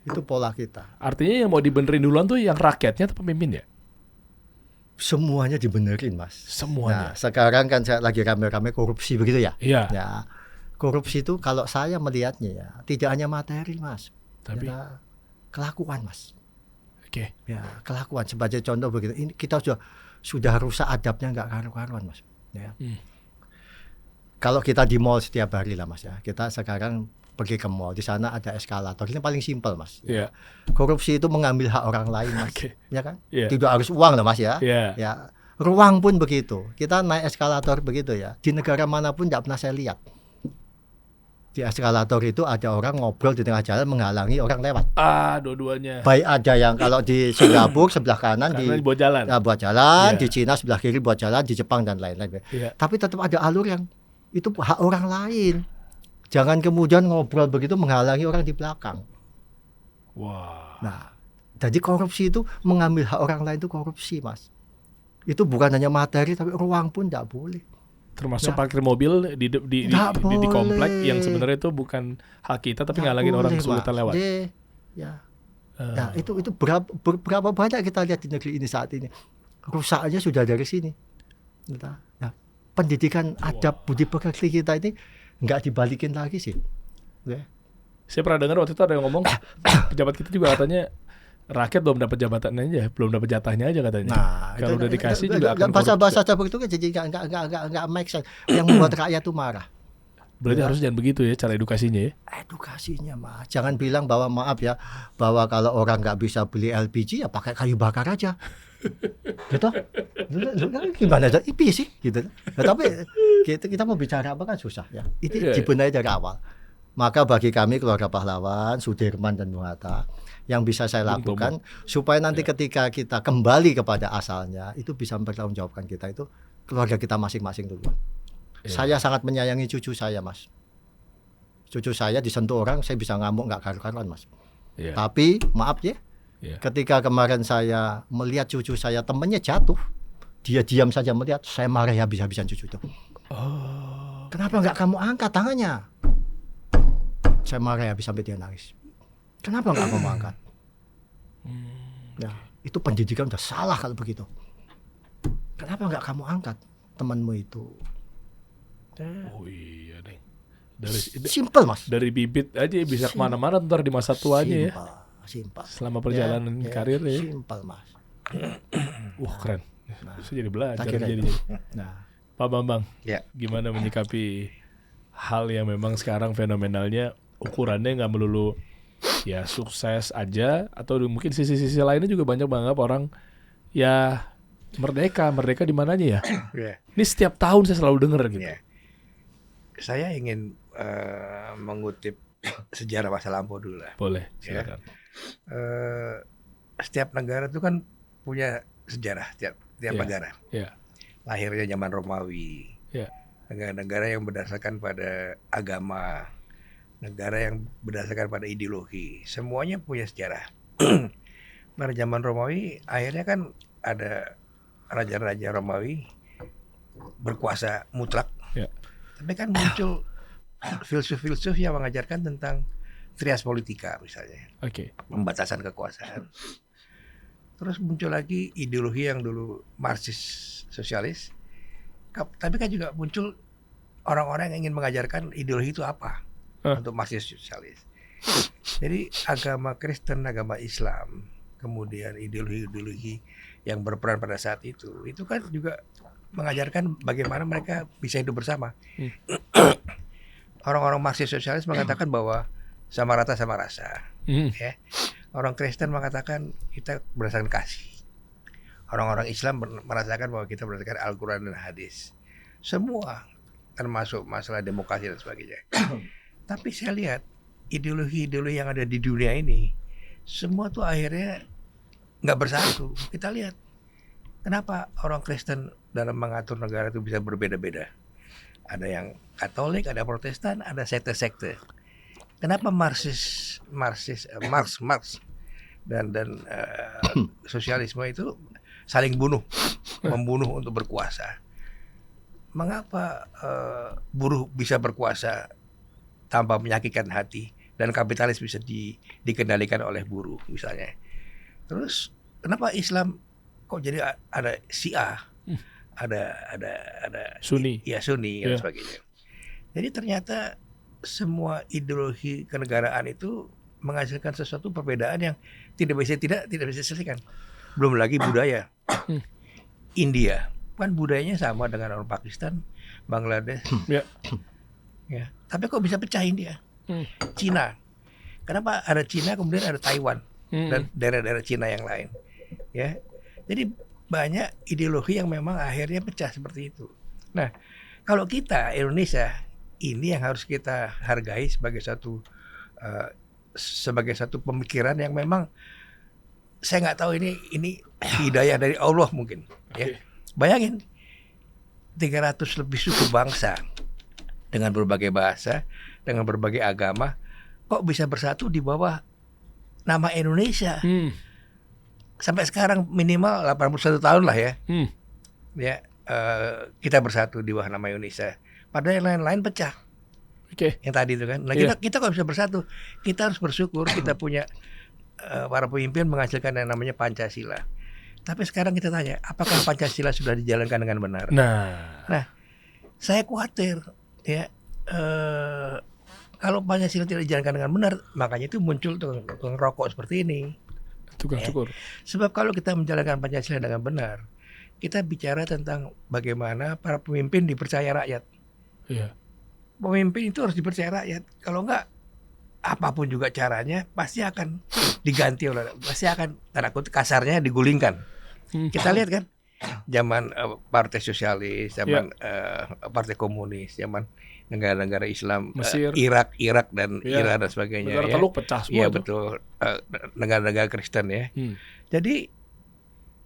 Itu pola kita. Artinya yang mau dibenerin duluan tuh yang rakyatnya atau pemimpin ya? Semuanya dibenerin, Mas. Semuanya. Nah, sekarang kan saya lagi rame-rame korupsi begitu ya. Iya. Ya. Korupsi itu kalau saya melihatnya ya, tidak hanya materi, Mas. Tapi ya, kelakuan, Mas. Oke. Ya, kelakuan sebagai contoh begitu. Ini kita sudah rusak adabnya, nggak karu-karuan, Mas. Ya. Kalau kita di mall setiap hari lah, Mas ya. Kita sekarang pergi ke mall, di sana ada eskalator. Ini paling simpel, Mas. Iya. Korupsi itu mengambil hak orang lain, Mas. Oke. Ya kan? Iya. Tidak harus uang lah, Mas ya. Iya. Ya. Ruang pun begitu. Kita naik eskalator begitu ya. Di negara manapun tidak pernah saya lihat. Di eskalator itu ada orang ngobrol di tengah jalan menghalangi orang lewat. Dua-duanya. Baik ada yang kalau di Singapura sebelah kanan Karena buat jalan. buat jalan, Iya. di Cina sebelah kiri buat jalan, di Jepang dan lain-lain. Iya. Tapi tetap ada alur yang itu hak orang lain. Jangan kemudian ngobrol begitu menghalangi orang di belakang. Wah. Nah, jadi korupsi itu mengambil hak orang lain itu korupsi, Mas. Itu bukan hanya materi tapi ruang pun tidak boleh. Termasuk Ya. parkir mobil di komplek yang sebenarnya itu bukan hak kita tapi ngalangin orang kesulitan lewat. Ya. Nah, itu berapa banyak kita lihat di negeri ini saat ini. Rusaknya sudah dari sini. Nah, pendidikan adab budi pekerti kita ini nggak dibalikin lagi sih. Ya. Saya pernah dengar waktu itu ada yang ngomong pejabat kita juga katanya rakyat belum dapat jabatannya aja, belum dapat jatahnya aja katanya. Nah, kalau udah dikasih itu, juga akan bahasa seperti itu kan jadi nggak make sense. Yang membuat rakyat tuh marah. Berarti harus jangan begitu ya cara edukasinya ya. Edukasinya, Mas. Jangan bilang bahwa maaf ya, bahwa kalau orang nggak bisa beli LPG ya pakai kayu bakar aja. Gitu. Gimana aja IP sih gitu. Nah, tapi kita mau bicara apa kan susah ya. Itu dibenahi dari awal. Maka bagi kami keluarga pahlawan, Sudirman dan Bung Hatta, yang bisa saya lakukan supaya nanti ketika kita kembali kepada asalnya itu bisa mempertanggungjawabkan kita itu keluarga kita masing-masing dulu. Saya sangat menyayangi cucu saya, Mas. Cucu saya disentuh orang, saya bisa ngamuk nggak karu-karuan, Mas. Tapi maaf ya, ketika kemarin saya melihat cucu saya temannya jatuh, dia diam saja melihat, saya marah habis-habisan cucu itu. Kenapa nggak kamu angkat tangannya? Saya marah habis sampai dia nangis. Kenapa nggak kamu angkat? Ya, itu pendidikan udah salah kalau begitu. Kenapa nggak kamu angkat temanmu itu? Oh iya deh. Simple, Mas. Dari bibit aja bisa kemana-mana ntar di masa tuanya ya. Simple. Selama perjalanan karir ya. Simple, Mas. Keren. Saya jadi belajar jadi. Nah, Pak Bambang, Ya. gimana menyikapi hal yang memang sekarang fenomenalnya ukurannya nggak melulu ya sukses aja, atau mungkin sisi-sisi lainnya juga banyak banget orang ya merdeka di mananya ya. Ini setiap tahun saya selalu dengar gitu. Ya. Saya ingin mengutip sejarah masa lampau dulu lah. Boleh, silakan. Setiap negara itu kan punya sejarah, tiap negara. Iya. Lahirnya zaman Romawi. Iya. Negara-negara yang berdasarkan pada agama, negara yang berdasarkan pada ideologi, semuanya punya sejarah. Pada zaman Romawi, akhirnya kan ada raja-raja Romawi berkuasa mutlak. Ya. Tapi kan muncul filsuf-filsuf yang mengajarkan tentang trias politika misalnya, Oke. pembatasan kekuasaan. Terus muncul lagi ideologi yang dulu Marxis sosialis, tapi kan juga muncul orang-orang yang ingin mengajarkan ideologi itu apa untuk Marxis sosialis. Jadi agama Kristen, agama Islam, kemudian ideologi-ideologi yang berperan pada saat itu kan juga mengajarkan bagaimana mereka bisa hidup bersama. Orang-orang Marxis sosialis mengatakan bahwa sama rata sama rasa, ya. Orang Kristen mengatakan kita berdasarkan kasih. Orang-orang Islam merasakan bahwa kita berdasarkan Al-Quran dan hadis. Semua, termasuk masalah demokrasi dan sebagainya. Tapi saya lihat ideologi-ideologi yang ada di dunia ini, semua tuh akhirnya nggak bersatu. Kita lihat kenapa orang Kristen dalam mengatur negara itu bisa berbeda-beda. Ada yang Katolik, ada Protestan, ada sekte-sekte. Kenapa Marx dan sosialisme itu saling membunuh untuk berkuasa? Mengapa buruh bisa berkuasa tanpa menyakitkan hati dan kapitalis bisa dikendalikan oleh buruh misalnya? Terus kenapa Islam kok jadi ada Syiah, ada Sunni, Sunni dan sebagainya? Jadi ternyata semua ideologi kenegaraan itu menghasilkan sesuatu perbedaan yang tidak bisa diselesaikan. Belum lagi budaya. India kan budayanya sama dengan orang Pakistan, Bangladesh. Ya. Tapi kok bisa pecah India? Cina. Kenapa ada Cina kemudian ada Taiwan dan daerah-daerah Cina yang lain? Ya. Jadi banyak ideologi yang memang akhirnya pecah seperti itu. Nah, kalau kita Indonesia, ini yang harus kita hargai sebagai satu pemikiran yang memang saya nggak tahu ini hidayah dari Allah mungkin. Ya. Bayangin 300 lebih suku bangsa dengan berbagai bahasa, dengan berbagai agama, kok bisa bersatu di bawah nama Indonesia. Sampai sekarang minimal 81 tahun lah ya. Ya, kita bersatu di bawah nama Indonesia. Padahal yang lain-lain pecah. Yang tadi itu kan. Nah, kita kok bisa bersatu? Kita harus bersyukur kita punya para pemimpin menghasilkan yang namanya Pancasila. Tapi sekarang kita tanya, apakah Pancasila sudah dijalankan dengan benar? Nah, saya khawatir ya kalau Pancasila tidak dijalankan dengan benar, makanya itu muncul tukang rokok seperti ini. Tukang cukur. Sebab kalau kita menjalankan Pancasila dengan benar, kita bicara tentang bagaimana para pemimpin dipercaya rakyat. Iya. Pemimpin itu harus dipercaya rakyat. Kalau enggak, apapun juga caranya pasti akan diganti pasti akan tanda kutip kasarnya digulingkan. Kita lihat kan, zaman Partai Sosialis, zaman Partai Komunis, zaman negara-negara Islam, Mesir, Irak dan Iran dan sebagainya. Negara Teluk pecah semua. Iya betul, negara-negara Kristen ya. Jadi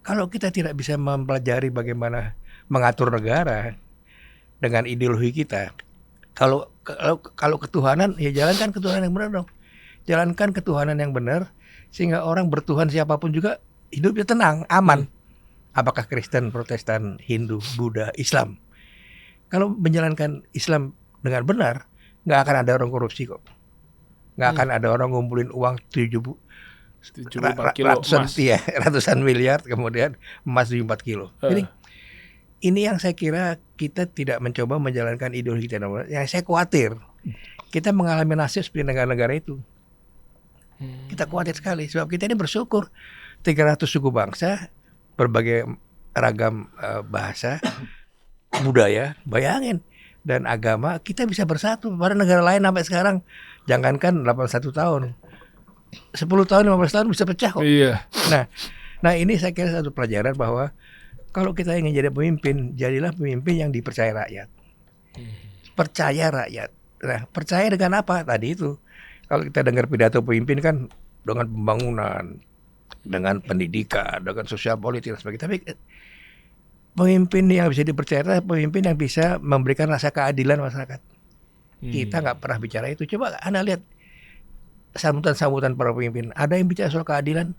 kalau kita tidak bisa mempelajari bagaimana mengatur negara dengan ideologi kita, kalau ketuhanan, ya jalankan ketuhanan yang benar dong. Jalankan ketuhanan yang benar sehingga orang bertuhan siapapun juga hidupnya tenang, aman. Apakah Kristen, Protestan, Hindu, Buddha, Islam. Kalau menjalankan Islam dengan benar, nggak akan ada orang korupsi kok. Nggak akan ada orang ngumpulin uang 74 kilo emas. Ratusan miliar kemudian emas 74 kilo. Jadi ini yang saya kira kita tidak mencoba menjalankan ideologi kita. Yang saya khawatir kita mengalami nasib seperti negara-negara itu. Kita khawatir sekali sebab kita ini bersyukur 300 suku bangsa, berbagai ragam bahasa, budaya, bayangin, dan agama, kita bisa bersatu. Pada negara lain sampai sekarang jangankan 81 tahun, 10 tahun, 15 tahun bisa pecah kok. Iya. Nah ini saya kira satu pelajaran bahwa kalau kita ingin jadi pemimpin, jadilah pemimpin yang dipercaya rakyat. Percaya rakyat. Nah, percaya dengan apa? Tadi itu. Kalau kita dengar pidato pemimpin kan dengan pembangunan, dengan pendidikan, dengan sosial politik dan sebagainya. Tapi pemimpin yang bisa dipercaya adalah pemimpin yang bisa memberikan rasa keadilan masyarakat. Kita nggak pernah bicara itu. Coba Anda lihat sambutan-sambutan para pemimpin. Ada yang bicara soal keadilan?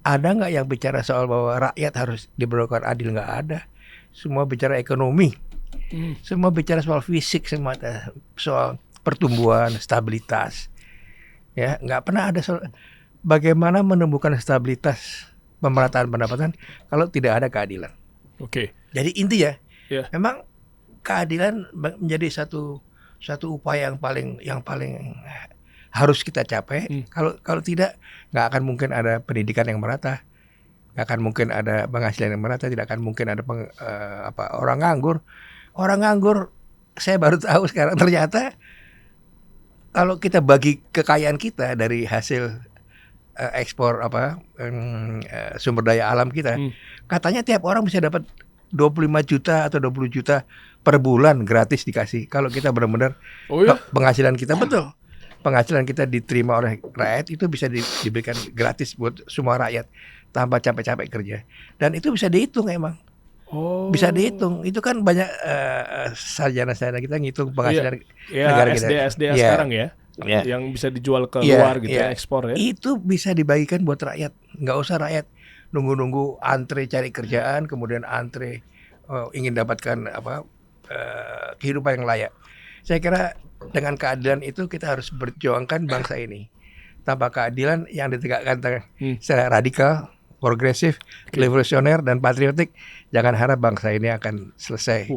Ada nggak yang bicara soal bahwa rakyat harus diperlakukan adil? Nggak ada. Semua bicara ekonomi. Semua bicara soal fisik, semua soal pertumbuhan, stabilitas. Ya, nggak pernah ada bagaimana menumbuhkan stabilitas pemerataan pendapatan kalau tidak ada keadilan. Oke. Jadi intinya, Ya. memang keadilan menjadi satu upaya yang paling harus kita capai. Kalau tidak, nggak akan mungkin ada pendidikan yang merata, nggak akan mungkin ada penghasilan yang merata, tidak akan mungkin ada orang nganggur. Orang nganggur, saya baru tahu sekarang ternyata kalau kita bagi kekayaan kita dari hasil ekspor sumber daya alam kita, katanya tiap orang bisa dapat 25 juta atau 20 juta per bulan gratis dikasih. Kalau kita benar-benar penghasilan kita betul. Penghasilan kita diterima oleh rakyat itu bisa diberikan gratis buat semua rakyat tanpa capek-capek kerja. Dan itu bisa dihitung emang. Bisa dihitung. Itu kan banyak sarjana-sarjana kita ngitung penghasilan negara kita. SDA sekarang ya. Yang bisa dijual ke luar gitu, ekspor ya. Itu bisa dibagikan buat rakyat. Nggak usah rakyat nunggu-nunggu antre cari kerjaan, kemudian antre ingin dapatkan kehidupan yang layak. Saya kira dengan keadilan itu kita harus berjuangkan bangsa ini. Tanpa keadilan yang ditegakkan secara radikal, progresif, revolusioner dan patriotik, jangan harap bangsa ini akan selesai.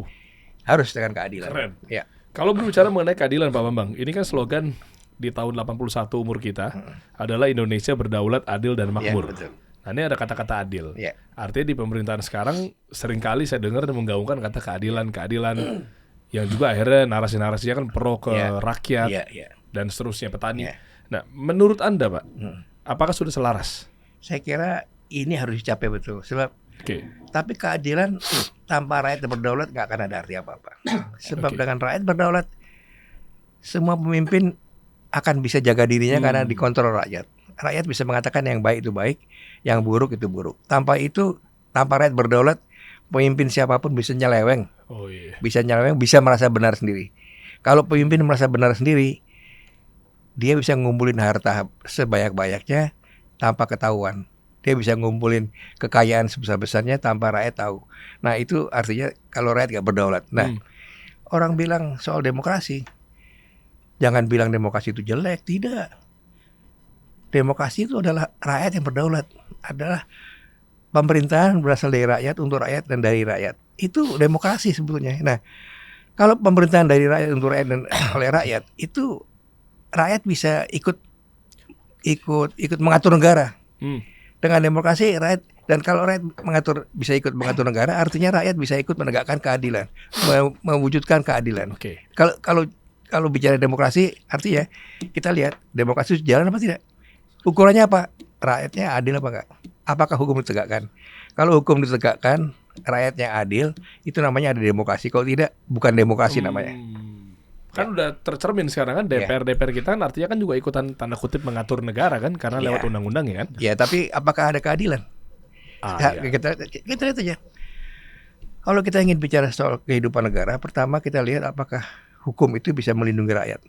Harus dengan keadilan. Keren. Ya. Kalau berbicara mengenai keadilan Pak Bambang, ini kan slogan di tahun 81 umur kita adalah Indonesia berdaulat, adil dan makmur. Ya, betul. Nah, ini ada kata-kata adil. Ya. Artinya di pemerintahan sekarang seringkali saya dengar menggaungkan kata keadilan yang juga akhirnya narasi-narasinya kan pro ke rakyat dan seterusnya, petani. Nah, menurut Anda Pak, apakah sudah selaras? Saya kira ini harus dicapai betul. Sebab tapi keadilan tanpa rakyat berdaulat nggak akan ada arti apa-apa. Sebab dengan rakyat berdaulat, semua pemimpin akan bisa jaga dirinya karena dikontrol rakyat. Rakyat bisa mengatakan yang baik itu baik, yang buruk itu buruk. Tanpa rakyat berdaulat, pemimpin siapapun bisa nyeleweng. Bisa nyeleweng, bisa merasa benar sendiri. Kalau pemimpin merasa benar sendiri, dia bisa ngumpulin harta sebanyak-banyaknya tanpa ketahuan. Dia bisa ngumpulin kekayaan sebesar-besarnya tanpa rakyat tahu. Nah, itu artinya kalau rakyat gak berdaulat. Nah, orang bilang soal demokrasi, jangan bilang demokrasi itu jelek. Tidak. Demokrasi itu adalah rakyat yang berdaulat. Adalah pemerintahan berasal dari rakyat, untuk rakyat, dan dari rakyat. Itu demokrasi sebetulnya. Nah, kalau pemerintahan dari rakyat, untuk rakyat, dan oleh rakyat, itu rakyat bisa ikut mengatur negara. Dengan demokrasi rakyat, dan kalau rakyat bisa ikut mengatur negara, artinya rakyat bisa ikut menegakkan keadilan, mewujudkan keadilan. Kalau bicara demokrasi, artinya kita lihat demokrasi jalan apa tidak? Ukurannya apa? Rakyatnya adil apa enggak? Apakah hukum ditegakkan? Kalau hukum ditegakkan, rakyatnya adil, itu namanya ada demokrasi. Kalau tidak, bukan demokrasi namanya. Kan udah tercermin sekarang kan DPR kita kan artinya kan juga ikutan tanda kutip mengatur negara kan karena lewat undang-undang ya kan. Ya, tapi apakah ada keadilan? Kita lihat aja. Kalau kita ingin bicara soal kehidupan negara, pertama kita lihat apakah hukum itu bisa melindungi rakyat.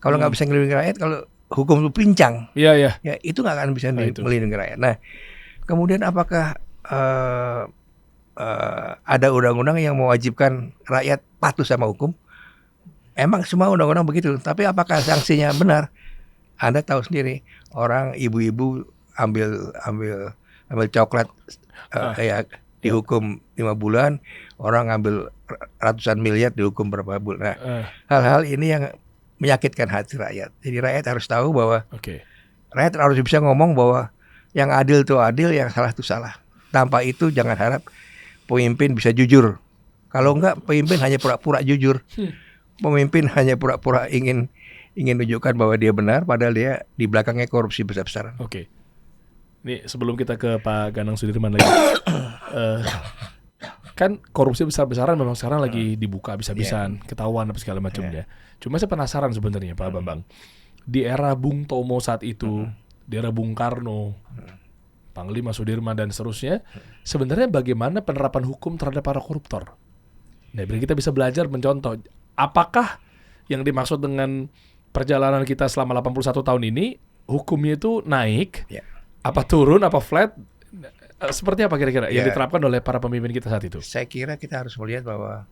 Kalau nggak bisa melindungi rakyat, kalau hukum itu pincang, ya itu nggak akan bisa melindungi rakyat. Nah, kemudian apakah ada undang-undang yang mewajibkan rakyat patuh sama hukum? Emang semua undang-undang begitu, tapi apakah sanksinya benar? Anda tahu sendiri, orang ibu-ibu ambil coklat dihukum 5 bulan, orang ngambil ratusan miliar dihukum berapa bulan. Nah, hal-hal ini yang menyakitkan hati rakyat. Jadi rakyat harus tahu bahwa rakyat harus bisa ngomong bahwa yang adil itu adil, yang salah itu salah. Tanpa itu jangan harap pemimpin bisa jujur. Kalau enggak, pemimpin hanya pura-pura jujur. Pemimpin hanya pura-pura ingin menunjukkan bahwa dia benar, padahal dia di belakangnya korupsi besar-besaran. Ini sebelum kita ke Pak Ganang Sudirman lagi, kan korupsi besar-besaran memang sekarang lagi dibuka habis-habisan, ketahuan apa segala macamnya. Cuma saya penasaran sebenarnya Pak Bambang, di era Bung Tomo saat itu, di era Bung Karno, Panglima Sudirman dan seterusnya, sebenarnya bagaimana penerapan hukum terhadap para koruptor? Nah, biar kita bisa belajar mencontoh. Apakah yang dimaksud dengan perjalanan kita selama 81 tahun ini, hukumnya itu naik, apa turun, apa flat? Seperti apa kira-kira yang diterapkan oleh para pemimpin kita saat itu? Saya kira kita harus melihat bahwa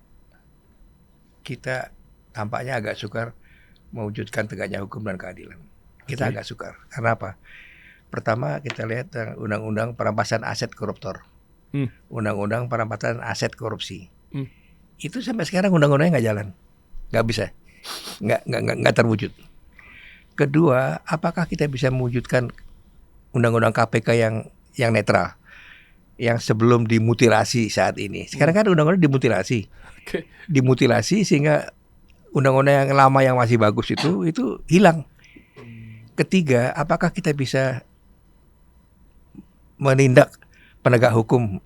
kita tampaknya agak sukar mewujudkan tegaknya hukum dan keadilan. Kita Oke. agak sukar. Karena apa? Pertama kita lihat undang-undang perampasan aset koruptor, Hmm. undang-undang perampasan aset korupsi. Hmm. Itu sampai sekarang undang-undangnya nggak jalan, nggak bisa, nggak terwujud. Kedua, apakah kita bisa mewujudkan undang-undang KPK yang netral, yang sebelum dimutilasi saat ini? Sekarang kan undang-undang Oke. dimutilasi sehingga undang-undang yang lama yang masih bagus itu hilang. Ketiga, apakah kita bisa menindak penegak hukum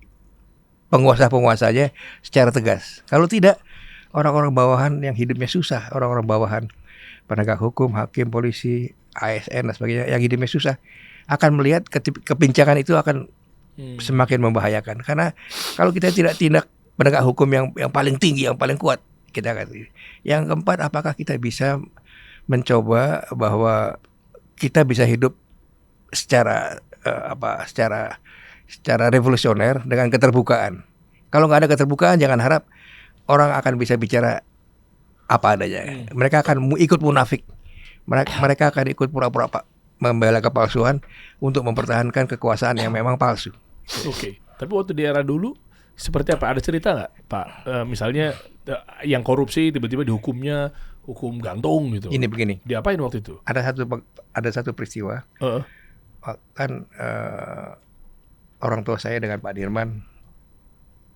penguasa-penguasanya secara tegas? Kalau tidak, orang-orang bawahan yang hidupnya susah, orang-orang bawahan, penegak hukum, hakim, polisi, ASN dan sebagainya yang hidupnya susah akan melihat kepincangan itu akan semakin membahayakan. Karena kalau kita tidak tindak penegak hukum yang paling tinggi, yang paling kuat, kita akan. Yang keempat, apakah kita bisa mencoba bahwa kita bisa hidup secara secara revolusioner dengan keterbukaan. Kalau nggak ada keterbukaan, jangan harap orang akan bisa bicara apa adanya. Mereka akan ikut munafik. Mereka akan ikut pura-pura membela kepalsuan untuk mempertahankan kekuasaan yang memang palsu. Oke. Tapi waktu di era dulu seperti apa? Ada cerita nggak, Pak? Misalnya yang korupsi tiba-tiba dihukumnya hukum gantung gitu. Ini begini, Diapain waktu itu? ada satu peristiwa. Kan orang tua saya dengan Pak Dirman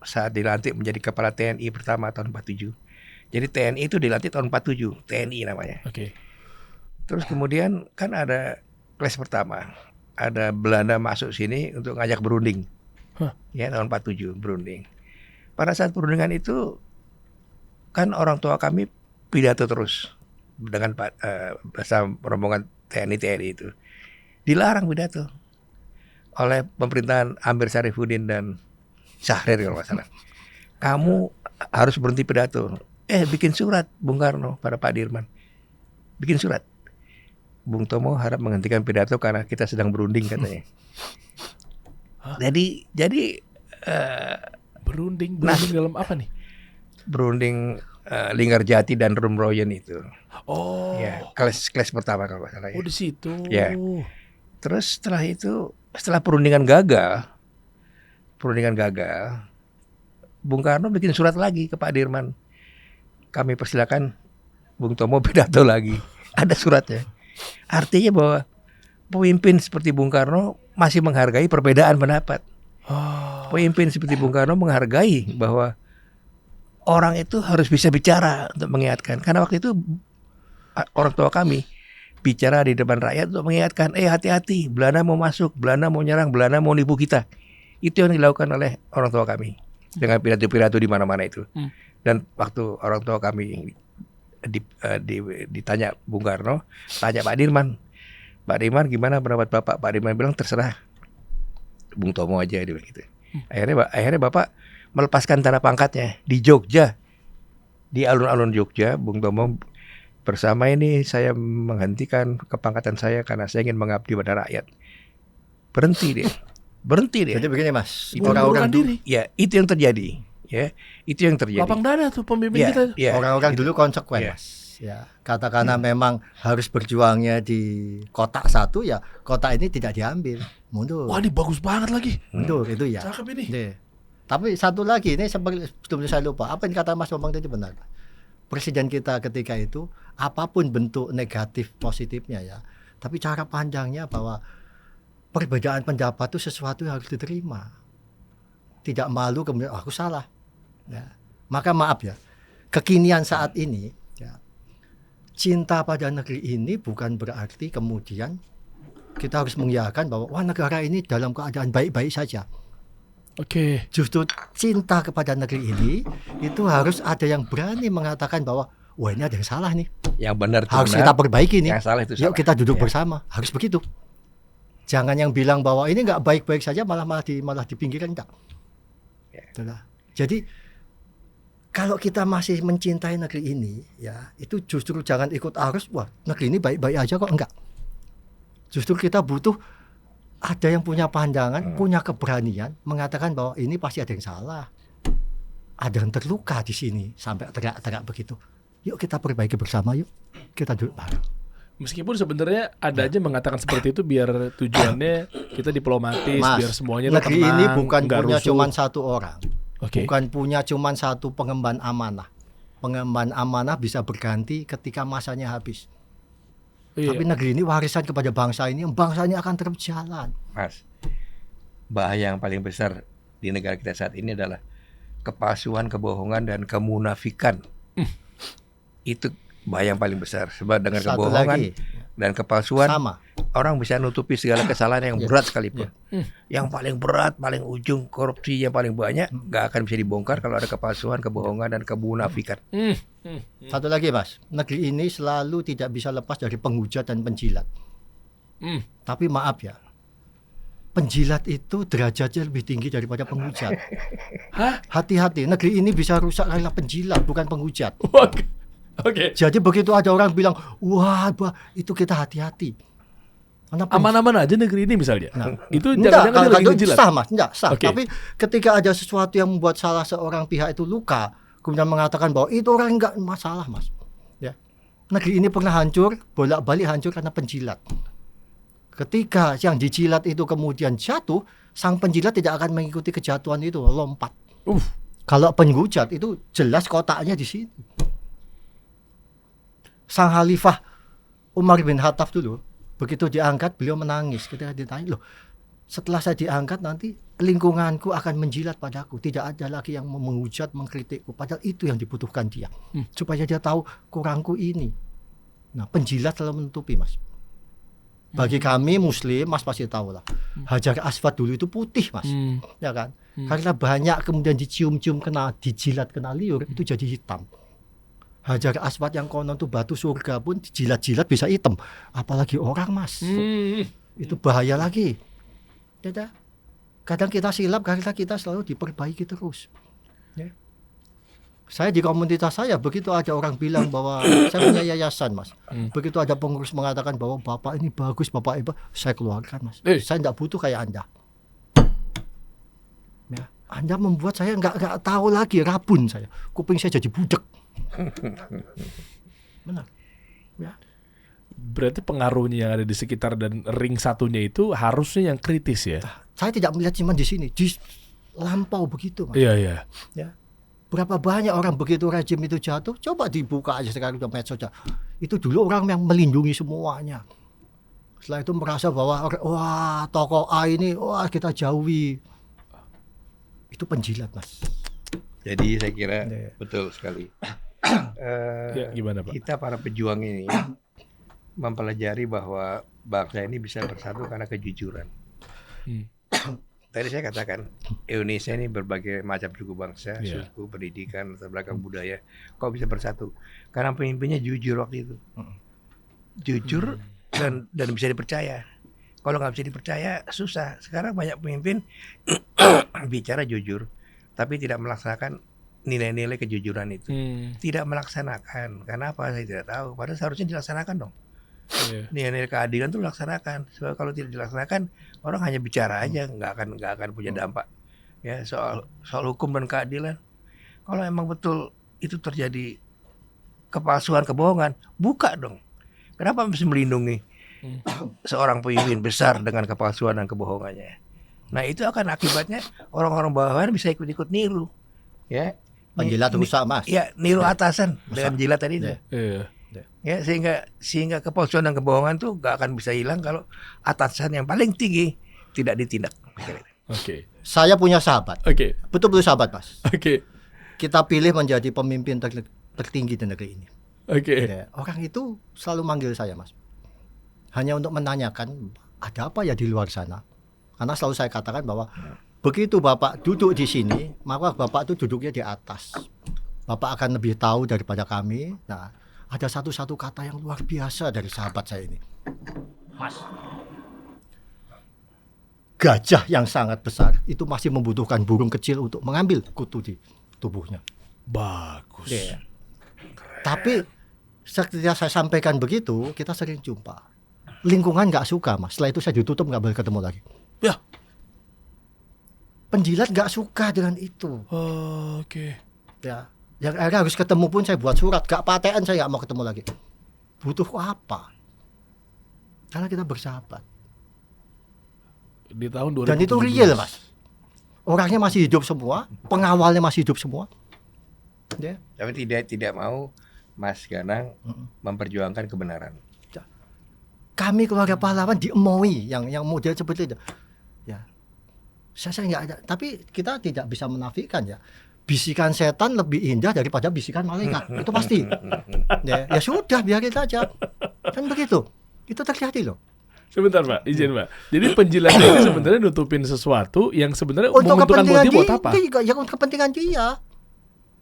saat dilantik menjadi kepala TNI pertama tahun 47. Jadi TNI itu dilantik tahun 47, TNI namanya. Oke. Terus kemudian kan ada kelas pertama, ada Belanda masuk sini untuk ngajak berunding. Ya, tahun 47 berunding. Pada saat perundingan itu kan orang tua kami pidato terus dengan bersama rombongan TNI itu. Dilarang pidato oleh pemerintahan Amir Syarifuddin dan Syahrir kalau nggak salah. Kamu harus berhenti pidato. Bikin surat Bung Karno pada Pak Dirman. Bikin surat. Bung Tomo harap menghentikan pidato karena kita sedang berunding katanya. Jadi Berunding dalam apa nih? berunding Linggarjati dan Rumroyen itu. Oh. Ya, kelas pertama kalau nggak salah ya. Oh, di situ. Ya. Terus setelah itu, setelah perundingan gagal, Bung Karno bikin surat lagi ke Pak Dirman. Kami persilakan Bung Tomo pidato lagi. Ada suratnya. Artinya bahwa pemimpin seperti Bung Karno masih menghargai perbedaan pendapat. Pemimpin seperti Bung Karno menghargai bahwa orang itu harus bisa bicara untuk mengingatkan. Karena waktu itu orang tua kami bicara di depan rakyat untuk mengingatkan, hati-hati, Belanda mau masuk, Belanda mau nyerang, Belanda mau nipu kita. Itu yang dilakukan oleh orang tua kami dengan pidato-pidato di mana-mana itu. Dan waktu orang tua kami ditanya Bung Karno, tanya Pak Dirman, gimana pendapat Bapak? Pak Dirman bilang terserah Bung Tomo aja, dia begitu. Akhirnya Bapak melepaskan tanda pangkatnya di Jogja, di alun-alun Jogja. Bung Tomo bersama ini saya menghentikan kepangkatan saya karena saya ingin mengabdi pada rakyat. Berhenti dia. Jadi begini Mas, Orang-orang diri. Ya, itu yang terjadi. Ya, itu yang terjadi. Lapang dada tuh pemimpin Ya, kita. ya, orang-orang itu. dulu konsekuen Ya. Mas. Ya, katakanlah memang harus berjuangnya di kotak satu, ya kotak ini tidak diambil, mundur. Wah, ini bagus banget lagi. Mundur itu ya. Cakep ini. Nih. Tapi satu lagi ini sebelum saya lupa, apa yang kata Mas Bambang tadi benar. Presiden kita ketika itu apapun bentuk negatif positifnya ya, tapi cara pandangnya bahwa perbedaan pendapat itu sesuatu yang harus diterima. Tidak malu kemudian aku salah. Ya. Maka maaf ya, kekinian saat ini ya, cinta pada negeri ini bukan berarti kemudian kita harus mengiyakan bahwa wah negara ini dalam keadaan baik-baik saja. Oke. Justru cinta kepada negeri ini itu harus ada yang berani mengatakan bahwa wah ini ada yang salah nih, Yang benar itu harus benar, kita perbaiki nih. yang salah itu Yuk salah. kita duduk Ya. bersama, harus begitu. Jangan yang bilang bahwa ini nggak baik-baik saja malah dipinggirkan, enggak. Ya. Itulah. Jadi kalau kita masih mencintai negeri ini, ya itu justru jangan ikut arus. Wah negeri ini baik-baik aja kok, enggak. Justru kita butuh ada yang punya pandangan, punya keberanian mengatakan bahwa ini pasti ada yang salah, ada yang terluka di sini sampai teriak-teriak begitu. Yuk kita perbaiki bersama, yuk kita duduk bareng. Meskipun sebenarnya ada aja mengatakan seperti itu biar tujuannya kita diplomatis, Mas, biar semuanya tuh negeri tenang, ini bukan nggak punya rusuh. cuma satu orang. Oke. Bukan punya cuma satu pengemban amanah. Pengemban amanah bisa berganti ketika masanya habis. Iya. Tapi negeri ini warisan kepada bangsa ini, yang bangsa ini akan terus jalan. Mas, bahaya yang paling besar di negara kita saat ini adalah kepalsuan, kebohongan, dan kemunafikan. Itu bahaya yang paling besar. Sebab dengan Satu kebohongan lagi, dan kepalsuan, sama. orang bisa nutupi segala kesalahan yang berat sekalipun. Yang paling berat, paling ujung, korupsi yang paling banyak, nggak akan bisa dibongkar kalau ada kepalsuan, kebohongan, dan kemunafikan. Satu lagi, Mas. Negeri ini selalu tidak bisa lepas dari penghujat dan penjilat. Tapi maaf ya, penjilat itu derajatnya lebih tinggi daripada penghujat. Hah? Hati-hati, negeri ini bisa rusak karena penjilat, bukan penghujat. Oke. Jadi begitu ada orang bilang, wah, itu kita hati-hati. Karena Aman-aman aja negeri ini misalnya. Itu enggak, jangan-jangan dia lagi kalau ngejilat. sah, Mas, enggak sah. Oke. Tapi ketika ada sesuatu yang membuat salah seorang pihak itu luka, kemudian mengatakan bahwa itu orang enggak masalah, Mas. Ya. Negeri ini pernah hancur, bolak-balik hancur karena penjilat. Ketika yang dijilat itu kemudian jatuh, sang penjilat tidak akan mengikuti kejatuhan itu, lompat. Kalau penghujat itu jelas kotaknya di sini. Sang Khalifah Umar bin Khattab dulu, begitu diangkat beliau menangis ketika ditanya, loh, setelah saya diangkat nanti lingkunganku akan menjilat padaku, tidak ada lagi yang menghujat, mengkritikku, padahal itu yang dibutuhkan dia, supaya dia tahu kurangku ini. Nah, penjilat selalu menutupi, Mas. Bagi kami Muslim, Mas pasti tahu lah, Hajar Aswad dulu itu putih, Mas, ya kan? Karena banyak kemudian dicium-cium kena, dijilat kena liur, itu jadi hitam. Hajar Aswad yang konon tuh batu surga pun dijilat-jilat bisa hitam, apalagi orang, Mas. Itu bahaya lagi. Ya, kadang kita silap karena kita selalu diperbaiki terus. Ya. Saya di komunitas saya begitu ada orang bilang bahwa saya punya yayasan, Mas. Begitu ada pengurus mengatakan bahwa Bapak ini bagus, Bapak hebat, saya keluarkan, Mas. Saya tidak butuh kayak Anda. Ya, Anda membuat saya nggak tahu lagi, rabun saya. Kuping saya jadi budak. Benar. Ya. Berarti pengaruhnya yang ada di sekitar dan ring satunya itu harusnya yang kritis ya. Saya tidak melihat cuma di sini, di lampau begitu, Mas. Iya. Ya. Berapa banyak orang begitu rejim itu jatuh, coba dibuka aja sekarang udah medsos. Itu dulu orang yang melindungi semuanya. Setelah itu merasa bahwa wah, tokoh A ini wah kita jauhi. Itu penjilat, Mas. Jadi saya kira betul sekali. Ya, gimana, Pak? Kita para pejuang ini mempelajari bahwa bangsa ini bisa bersatu karena kejujuran. Tadi saya katakan Indonesia ini berbagai macam suku bangsa, suku, pendidikan, latar belakang budaya. Kok bisa bersatu? Karena pemimpinnya jujur waktu itu, jujur dan bisa dipercaya. Kalau nggak bisa dipercaya susah. Sekarang banyak pemimpin bicara jujur, tapi tidak melaksanakan nilai-nilai kejujuran itu. Tidak melaksanakan. Karena apa? Saya tidak tahu. Padahal seharusnya dilaksanakan dong. Nilai-nilai keadilan itu dilaksanakan. Sebab kalau tidak dilaksanakan, orang hanya bicara aja, nggak akan punya dampak. Ya, soal hukum dan keadilan. Kalau emang betul itu terjadi kepalsuan, kebohongan, buka dong. Kenapa mesti melindungi seorang pemimpin besar dengan kepalsuan dan kebohongannya? Nah, itu akan akibatnya orang-orang bawahan bisa ikut-ikut niru. Ya. Penjilat rusak, Mas. Ya, niru atasan dengan jilat tadi itu. Ya, sehingga kepalsuan dan kebohongan tuh gak akan bisa hilang kalau atasan yang paling tinggi tidak ditindak. Oke. Saya punya sahabat. Oke. Betul-betul sahabat, Mas. Oke. Kita pilih menjadi pemimpin tertinggi di negeri ini. Oke. Ya, orang itu selalu manggil saya, Mas. Hanya untuk menanyakan ada apa ya di luar sana. Karena selalu saya katakan bahwa begitu Bapak duduk di sini, maka Bapak itu duduknya di atas. Bapak akan lebih tahu daripada kami. Nah, ada satu kata yang luar biasa dari sahabat saya ini. Mas, gajah yang sangat besar itu masih membutuhkan burung kecil untuk mengambil kutu di tubuhnya. Bagus. Ya. Tapi ketika saya sampaikan begitu, kita sering jumpa. Lingkungan nggak suka, Mas. Setelah itu saya ditutup, nggak boleh ketemu lagi. Ya. Penjilat nggak suka dengan itu. Oke. Ya. Yang akhirnya harus ketemu pun saya buat surat, gak patean, saya nggak mau ketemu lagi. Butuh apa? Karena kita bersahabat. Di tahun 2017. Dan itu real, Mas. Orangnya masih hidup semua, pengawalnya masih hidup semua. Ya. Tapi tidak mau Mas Ganang memperjuangkan kebenaran. Kami keluarga pahlawan diemoi yang model seperti itu. Ya. Saya nggak ada, tapi kita tidak bisa menafikan ya. Bisikan setan lebih indah daripada bisikan malaikat. Itu pasti. Ya sudah, biarin aja. Kan begitu. Itu terjadi loh. Sebentar Pak, izin Pak. Jadi penjilat ini sebenarnya nutupin sesuatu yang sebenarnya Untuk menguntungkan kepentingan motif buat apa? dia, ya untuk kepentingan dia.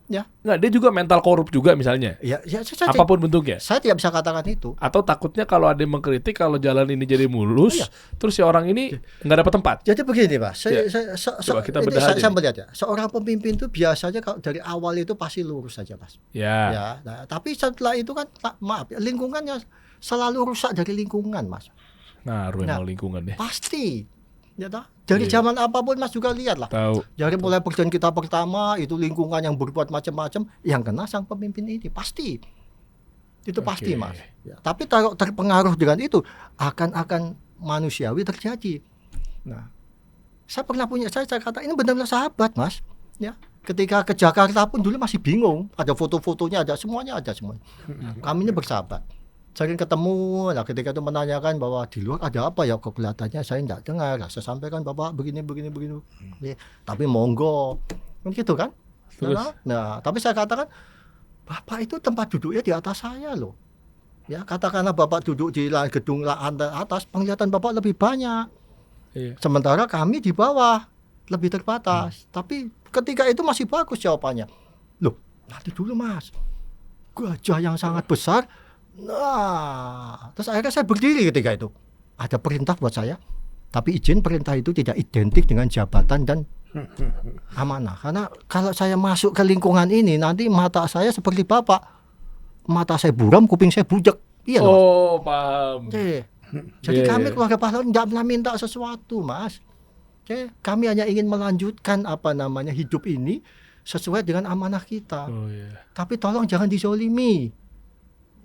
Ya. Nggak, dia juga mental korup juga misalnya. Ya, saya Apapun bentuknya. Saya tidak bisa katakan itu. Atau takutnya kalau ada yang mengkritik kalau jalan ini jadi mulus, Iya. terus si orang ini nggak dapat tempat. Jadi begini Pak, Coba kita ini bedah aja saya nih. melihat ya, seorang pemimpin itu biasanya kalau dari awal itu pasti lurus saja Mas. Ya. Ya, nah, tapi setelah itu kan maaf, lingkungannya selalu rusak dari lingkungan Mas. Ngaruh Nah. emang lingkungannya. Pasti. Ya toh? Dari Iya. zaman apapun Mas juga lihat lah. Tahu. Dari mulai perjanjian kita pertama itu lingkungan yang berbuat macam-macam, yang kena sang pemimpin ini pasti. Itu pasti Oke. Mas. Ya, tapi kalau terpengaruh dengan itu akan manusiawi terjadi. Nah, saya pernah punya saya kata ini benar-benar sahabat Mas. Ya, ketika ke Jakarta pun dulu masih bingung. Ada foto-fotonya, ada semuanya ada semua. Kami ini bersahabat. Sering ketemu, nah ketika itu menanyakan bahwa di luar ada apa ya, kok kelihatannya saya tidak dengar. Saya sampaikan Bapak begini. Ya, tapi monggo, kan gitu kan? Terus? Nah, tapi saya katakan Bapak itu tempat duduknya di atas saya loh. Ya, katakanlah Bapak duduk di gedung atas, penglihatan Bapak lebih banyak. Iya. Sementara kami di bawah lebih terbatas. Tapi ketika itu masih bagus jawabannya. Loh, nanti dulu Mas. Gajah yang sangat besar. Nah, terus akhirnya saya berdiri ketika itu. Ada perintah buat saya. Tapi izin perintah itu tidak identik dengan jabatan dan amanah. Karena kalau saya masuk ke lingkungan ini, nanti mata saya seperti Bapak. Mata saya buram, kuping saya budak. Iya loh. Oh, paham. Jadi Iya, kami iya. keluarga pahlawan tidak pernah minta sesuatu, Mas. Kami hanya ingin melanjutkan hidup ini sesuai dengan amanah kita. Oh iya. Tapi tolong jangan dizolimi.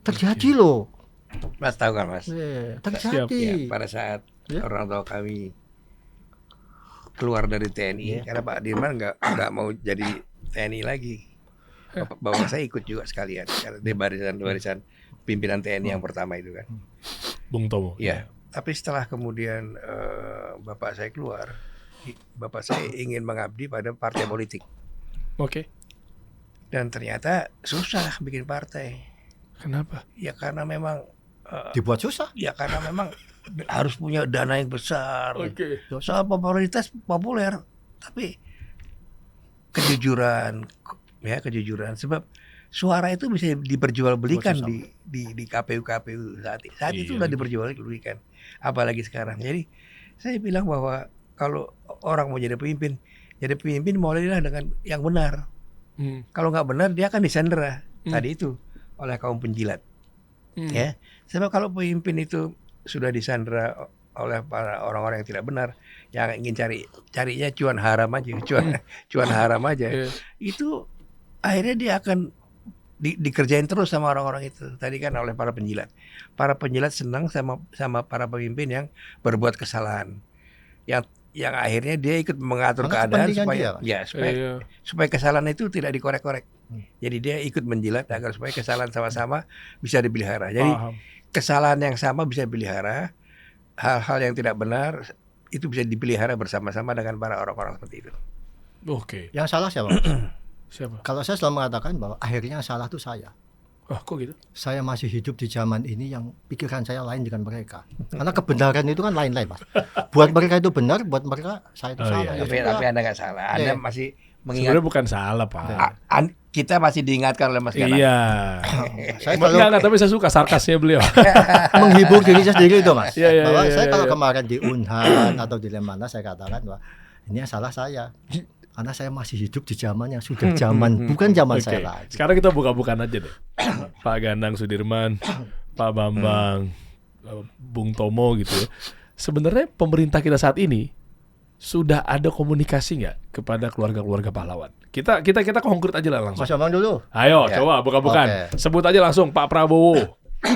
Terjadi loh. Mas tahu kan Mas? Terjadi. Ya, pada saat Ya. orang tua kami keluar dari TNI, karena Pak Dirman nggak mau jadi TNI lagi. Bapak saya ikut juga sekalian, karena dia barisan pimpinan TNI yang pertama itu kan. Bung Tomo. Ya, tapi setelah kemudian bapak saya keluar, bapak saya ingin mengabdi pada partai politik. Oke. Dan ternyata susah bikin partai. Kenapa? Ya karena memang Dibuat susah. ya karena memang harus punya dana yang besar. Oke. Soal popularitas populer, tapi kejujuran sebab suara itu bisa diperjualbelikan di KPU saat itu Iya. sudah diperjualbelikan, apalagi sekarang. Jadi saya bilang bahwa kalau orang mau jadi pemimpin mulailah dengan yang benar. Kalau nggak benar dia akan disandera tadi itu oleh kaum penjilat. Ya, sebab kalau pemimpin itu sudah disandera oleh para orang-orang yang tidak benar, yang ingin carinya cuan haram aja, cuan haram aja, itu akhirnya dia akan dikerjain terus sama orang-orang itu. Tadi kan oleh para penjilat. Para penjilat senang sama para pemimpin yang berbuat kesalahan, yang akhirnya dia ikut mengatur Karena keadaan kepentingan supaya kesalahan itu tidak dikorek-korek. Jadi dia ikut menjilat agar supaya kesalahan sama-sama bisa dipelihara. Jadi Paham. kesalahan yang sama bisa dipelihara, hal-hal yang tidak benar itu bisa dipelihara bersama-sama dengan para orang-orang seperti itu. Oke. Yang salah siapa? Siapa? Kalau saya selalu mengatakan bahwa akhirnya yang salah itu saya. Oh, kok gitu? Saya masih hidup di zaman ini yang pikiran saya lain dengan mereka. Karena kebenaran itu kan lain-lain, Mas. Buat mereka itu benar, buat mereka saya itu Oh, salah. iya. Ya Tapi sudah. Anda nggak salah. Anda Iya. masih mengingat. Sebenarnya bukan salah, Pak. Kita masih diingatkan oleh Mas Ganang. Iya. Saya Enggak, tapi saya suka sarkasnya beliau. menghibur diri saya sendiri itu, Mas. Iya, iya, Bahwa iya, saya iya, kalau iya. kemarin di Unhan atau di Lemana saya katakan bahwa ini yang salah saya. Karena saya masih hidup di zaman yang sudah zaman, bukan zaman Oke. saya lagi. Sekarang kita buka-bukaan aja deh. Pak Ganang Sudirman, Pak Bambang, Bung Tomo gitu ya. Sebenarnya pemerintah kita saat ini sudah ada komunikasi nggak kepada keluarga-keluarga pahlawan? Kita konkret aja lah langsung. Mas Bambang dulu. Ayo Ya. coba buka-bukaan. Oke. Sebut aja langsung Pak Prabowo.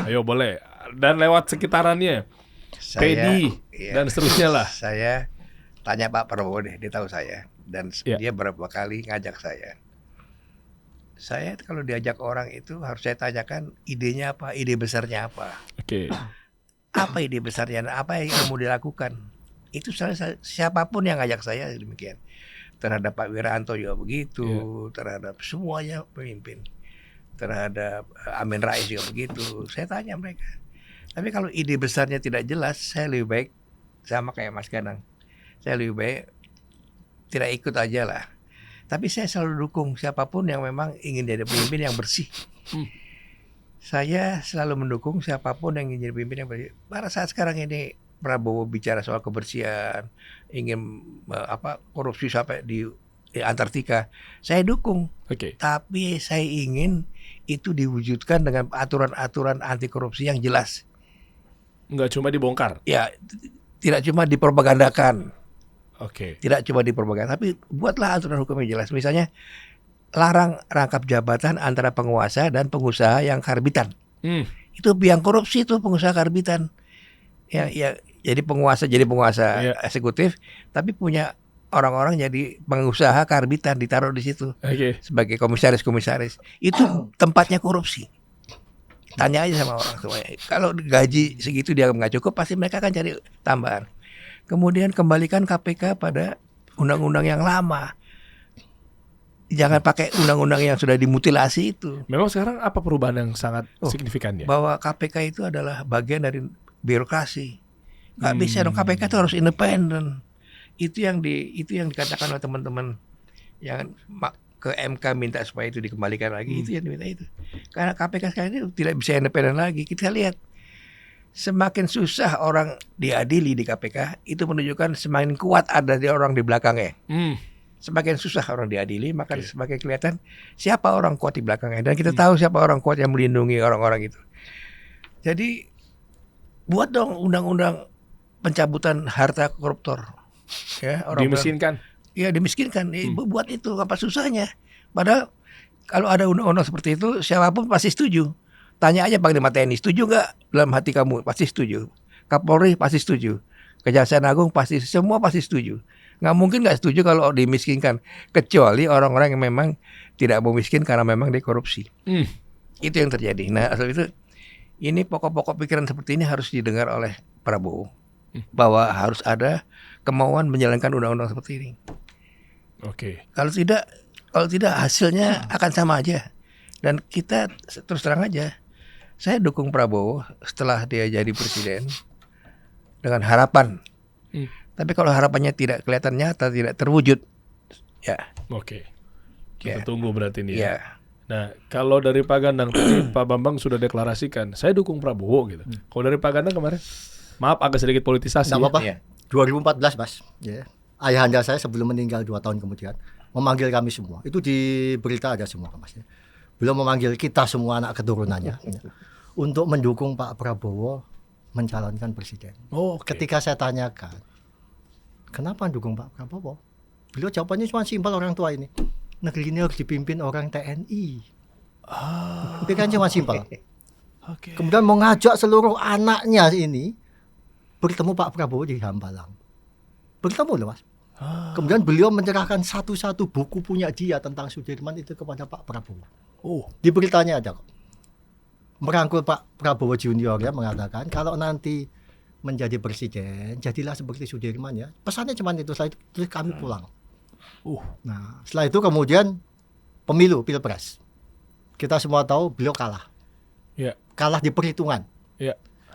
Ayo boleh. Dan lewat sekitarannya. Pedi, dan seterusnya lah. Saya tanya Pak Prabowo deh, dia tahu saya. Dan Iya. dia berapa kali ngajak saya. Saya kalau diajak orang itu harus saya tanyakan idenya apa, ide besarnya apa. Oke. Apa ide besarnya, apa yang mau dilakukan. Itu siapapun yang ngajak saya demikian. Terhadap Pak Wiranto juga begitu, terhadap semuanya pemimpin. Terhadap Amin Rais juga begitu. Saya tanya mereka. Tapi kalau ide besarnya tidak jelas, saya lebih baik sama kayak Mas Ganang. Saya lebih baik tidak ikut aja lah. Tapi saya selalu dukung siapapun yang memang ingin jadi pemimpin yang bersih. Saya selalu mendukung siapapun yang ingin jadi pemimpin yang bersih. Pada saat sekarang ini Prabowo bicara soal kebersihan, ingin korupsi sampai di Antartika, saya dukung. Oke. Tapi saya ingin itu diwujudkan dengan aturan-aturan anti korupsi yang jelas. Nggak cuma dibongkar. Ya, tidak cuma dipropagandakan. Oke. Tidak cuma dipropagandakan, tapi buatlah aturan hukum yang jelas. Misalnya larang rangkap jabatan antara penguasa dan pengusaha yang karbitan. Itu biang korupsi itu pengusaha karbitan. Ya, jadi penguasa eksekutif, tapi punya orang-orang jadi pengusaha karbitan ditaruh di situ sebagai komisaris. Itu tempatnya korupsi. Tanya aja sama orang semuanya. Kalau gaji segitu dia nggak cukup, pasti mereka akan cari tambahan. Kemudian kembalikan KPK pada undang-undang yang lama. Jangan pakai undang-undang yang sudah dimutilasi itu. Memang sekarang apa perubahan yang sangat signifikan ya? Bahwa KPK itu adalah bagian dari birokrasi. Nggak bisa dong, KPK itu harus independen. Itu yang dikatakan oleh teman-teman yang ke MK minta supaya itu dikembalikan lagi. Itu yang diminta itu. Karena KPK sekarang ini tidak bisa independen lagi. Kita lihat semakin susah orang diadili di KPK, itu menunjukkan semakin kuat ada orang di belakangnya. Semakin susah orang diadili, maka semakin kelihatan siapa orang kuat di belakangnya. Dan kita tahu siapa orang kuat yang melindungi orang-orang itu. Jadi buat dong undang-undang pencabutan harta koruptor. Ya, orang dimiskinkan. Iya, dimiskinkan. Buat itu, apa susahnya? Padahal kalau ada undang-undang seperti itu, siapapun pasti setuju. Tanya aja Panglima TNI, setuju nggak dalam hati kamu? Pasti setuju. Kapolri pasti setuju. Kejaksaan Agung semua pasti setuju. Nggak mungkin nggak setuju kalau dimiskinkan. Kecuali orang-orang yang memang tidak mau miskin karena memang dikorupsi. Itu yang terjadi. Nah, asal itu, ini pokok-pokok pikiran seperti ini harus didengar oleh Prabowo. Bahwa harus ada kemauan menjalankan undang-undang seperti ini. Oke. Kalau tidak hasilnya akan sama aja. Dan kita terus terang aja, saya dukung Prabowo setelah dia jadi presiden dengan harapan. Tapi kalau harapannya tidak kelihatan nyata, tidak terwujud, ya. Oke. Kita tunggu berarti ini ya. Ya. Nah, kalau dari Pak Gandang tadi Pak Bambang sudah deklarasikan, saya dukung Prabowo gitu. Kalau dari Pak Gandang kemarin, maaf agak sedikit politisasi. Nggak apa-apa. Ya. 2014 Mas, ya. Ayahanda saya sebelum meninggal 2 tahun kemudian memanggil kami semua. Itu di berita ada semua Mas. Ya. Beliau memanggil kita semua anak keturunannya ya, untuk mendukung Pak Prabowo mencalonkan presiden. Ketika saya tanyakan, kenapa dukung Pak Prabowo? Beliau jawabannya cuma simpel, orang tua ini. Negeri ini harus dipimpin orang TNI. Itu kan cuma simpel. Kemudian mengajak seluruh anaknya ini bertemu Pak Prabowo di Hambalang. Bertemu loh Mas. Kemudian beliau menyerahkan satu-satu buku punya dia tentang Sudirman itu kepada Pak Prabowo. Di beritanya ada kok. Merangkul Pak Prabowo Junior ya, mengatakan kalau nanti menjadi presiden, jadilah seperti Sudirman ya. Pesannya cuma itu, setelah itu terus kami pulang. Nah, setelah itu kemudian pemilu, pilpres. Kita semua tahu beliau kalah. Kalah di perhitungan.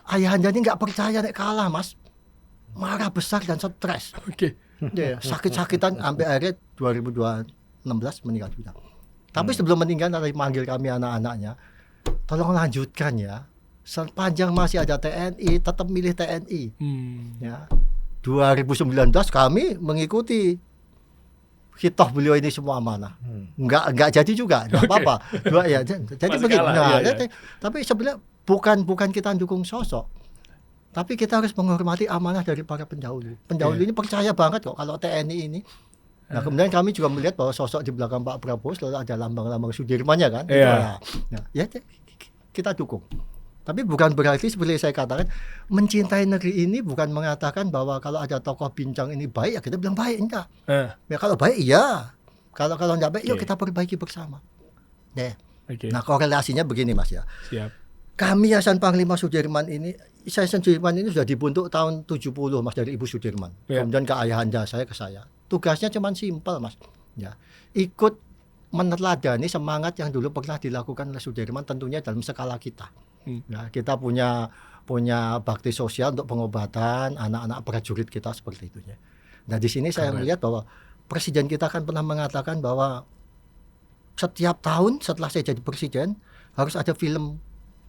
Ayahanda ini nggak percaya nek kalah Mas. Marah besar dan stres. Ya, sakit-sakitan sampai akhirnya 2016 meninggal dunia. Tapi sebelum meninggal nanti manggil kami anak-anaknya, tolong lanjutkan ya. Sepanjang masih ada TNI, tetap milih TNI. Ya. 2019 kami mengikuti hitoh beliau ini semua amanah. Enggak jadi juga, enggak apa-apa. Jadi begitu. Tapi sebenarnya bukan kita dukung sosok. Tapi kita harus menghormati amanah dari para pendahulu. Pendahulu ini percaya banget kok kalau TNI ini. Nah, kemudian kami juga melihat bahwa sosok di belakang Pak Prabowo selalu ada lambang-lambang Sudirmannya kan. Nah, ya kita dukung. Tapi bukan berarti seperti saya katakan, mencintai negeri ini bukan mengatakan bahwa kalau ada tokoh bincang ini baik ya kita bilang baik, enggak. Ya kalau baik iya. Kalau enggak baik yuk kita perbaiki bersama. Ya. Nah, korelasinya begini Mas ya. Siap. Kami Yayasan Panglima Sudirman ini, Yayasan Sudirman ini sudah dibentuk tahun 70 Mas dari Ibu Sudirman. Kemudian ke ayahanda saya, ke saya. Tugasnya cuma simpel Mas. Ya. Ikut meneladani semangat yang dulu pernah dilakukan oleh Sudirman tentunya dalam skala kita. Nah, kita punya bakti sosial untuk pengobatan anak-anak prajurit kita seperti itu ya. Nah, di sini saya melihat bahwa presiden kita kan pernah mengatakan bahwa setiap tahun setelah saya jadi presiden harus ada film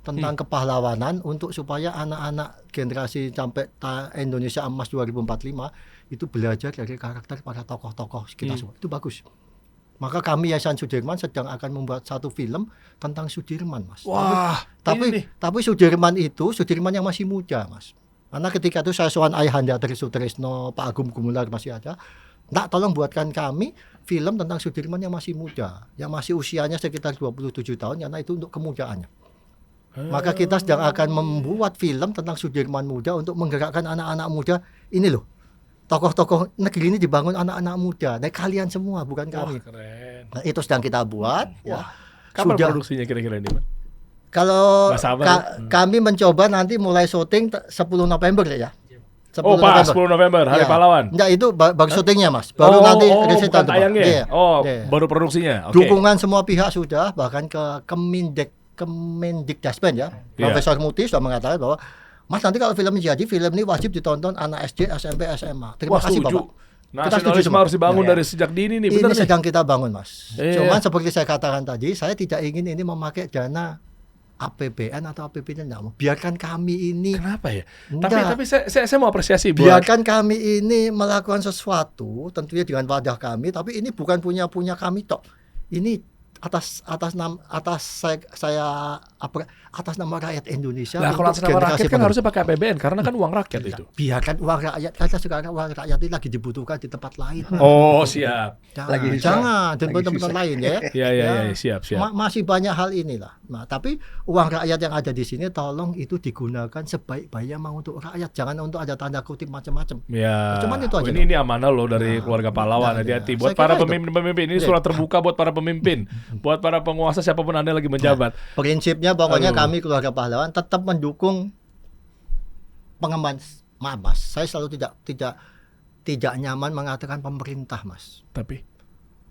tentang kepahlawanan untuk supaya anak-anak generasi sampai Indonesia Emas 2045 itu belajar dari karakter para tokoh-tokoh kita semua. Itu bagus. Maka kami Yayasan Sudirman sedang akan membuat satu film tentang Sudirman, Mas. Wah, tapi Sudirman yang masih muda, Mas. Karena ketika itu saya sowan ayahanda Tri Sutrisno, Pak Agung Gumelar masih ada. Nak tolong buatkan kami film tentang Sudirman yang masih muda, yang masih usianya sekitar 27 tahun, karena itu untuk kemudaannya. Maka kita sedang akan membuat film tentang Sudirman muda untuk menggerakkan anak-anak muda. Ini loh, tokoh-tokoh negeri ini dibangun anak-anak muda. Nah, kalian semua, bukan kami. Keren. Nah, itu sedang kita buat. Ya. Kapan produksinya kira-kira ini, Pak? Kalau kami mencoba nanti mulai syuting 10 November ya. 10 November, Hari Pahlawan. Enggak, itu baru syutingnya Mas. Baru nanti bukan tayangnya. Baru produksinya. Dukungan semua pihak sudah, bahkan ke Kemendikdaspen ya. Profesor Muti sudah mengatakan bahwa Mas nanti kalau film jadi, film ini wajib ditonton anak SD, SMP, SMA. Terima kasih Bapak. Nasionalisme harus dibangun dari sejak dini nih. Ini sedang kita bangun Mas. Cuman seperti saya katakan tadi, saya tidak ingin ini memakai dana APBN atau APBN, enggak mau. Biarkan kami ini. Kenapa ya? Tapi saya mau apresiasi. Biarkan kami ini melakukan sesuatu, tentunya dengan wadah kami. Tapi ini bukan punya kami tok. Ini atas nama rakyat Indonesia. Nah, kalau atas nama rakyat kan harusnya pakai APBN karena kan uang rakyat itu. Biarkan uang rakyat, karena sekarang uang rakyat ini lagi dibutuhkan di tempat lain. Oh, siap. Jangan di tempat lain ya. Ya, siap. Masih banyak hal inilah. Nah, tapi uang rakyat yang ada di sini tolong itu digunakan sebaik-baiknya mau untuk rakyat, jangan untuk ada tanda kutip macam-macam. Ya. Cuman itu aja. Ini amanah loh dari keluarga pahlawan. Hati-hati buat para pemimpin-pemimpin. Ini surat terbuka buat para pemimpin. Buat para penguasa siapapun Anda lagi menjabat. Prinsipnya pokoknya kami keluarga pahlawan tetap mendukung pengembangan. Maaf Mas, saya selalu tidak nyaman mengatakan pemerintah Mas. Tapi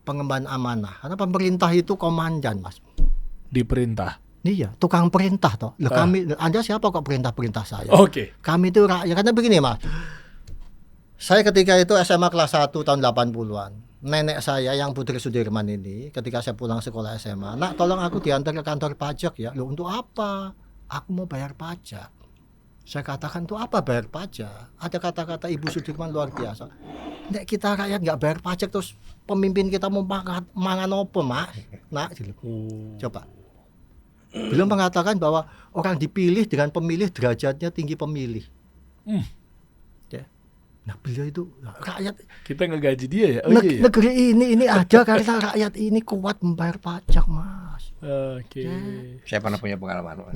pengemban amanah. Karena pemerintah itu komandan Mas. Diperintah. Iya, tukang perintah toh. Anda siapa kok perintah saya? Oke. Kami itu rakyat. Karena begini Mas. Saya ketika itu SMA kelas 1 tahun 80-an. Nenek saya yang Putri Sudirman ini ketika saya pulang sekolah SMA, nak tolong aku diantar ke kantor pajak ya. Loh, untuk apa? Aku mau bayar pajak. Saya katakan untuk apa bayar pajak? Ada kata-kata Ibu Sudirman luar biasa. Nek kita rakyat nggak bayar pajak terus pemimpin kita mau mangan apa mak? Nak, coba. Beliau mengatakan bahwa orang dipilih dengan pemilih derajatnya tinggi pemilih. Nah, beliau itu rakyat. Kita ngegaji dia ya. Negeri ini ada karena rakyat ini kuat membayar pajak Mas. Oke. Saya pernah punya pengalaman Mas.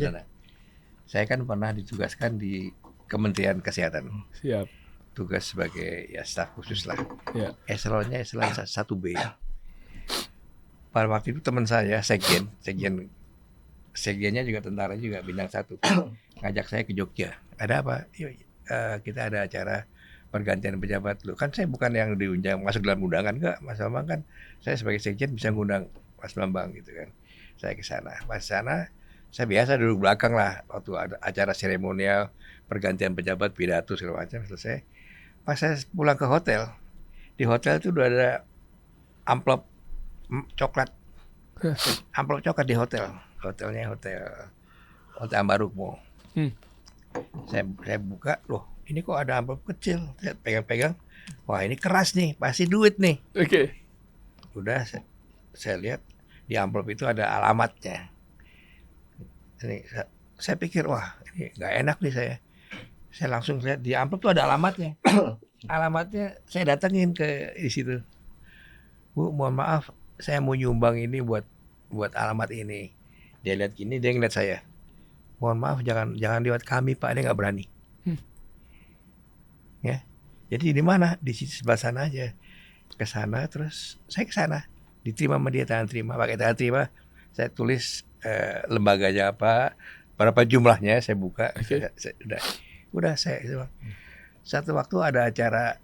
Saya kan pernah ditugaskan di Kementerian Kesehatan. Siap. Tugas sebagai staf khusus lah. Ya. Eselonnya 1B. Pada waktu itu teman saya sekjennya juga tentara juga bintang 1 ngajak saya ke Jogja. Ada apa? Yuk, kita ada acara pergantian pejabat. Loh, kan saya bukan yang diundang masuk dalam undangan, enggak. Mas Bambang kan saya sebagai sekjen bisa ngundang Mas Bambang gitu kan. Saya ke sana. Pas sana saya biasa duduk belakang lah waktu ada acara seremonial pergantian pejabat, pidato segala macam selesai. Pas saya pulang ke hotel, di hotel itu udah ada amplop coklat. Amplop coklat di hotel. Hotelnya hotel Ambarukmo. Saya buka, loh ini kok ada amplop kecil. Saya pegang-pegang, wah ini keras nih, pasti duit nih. Oke. Udah saya lihat di amplop itu ada alamatnya. Ini saya pikir wah ini nggak enak nih saya. Saya langsung lihat di amplop itu ada alamatnya. Alamatnya saya datengin ke di situ. Bu, mohon maaf, saya mau nyumbang ini buat alamat ini. Dia lihat gini, dia ngeliat saya. mohon maaf jangan lewat kami Pak, dia nggak berani. Ya, jadi di mana? Di sebelah sana aja. Ke sana, terus saya ke sana, diterima sama dia, tangan terima, pakai tangan terima, saya tulis lembaganya apa, berapa jumlahnya, saya buka, udah saya satu waktu ada acara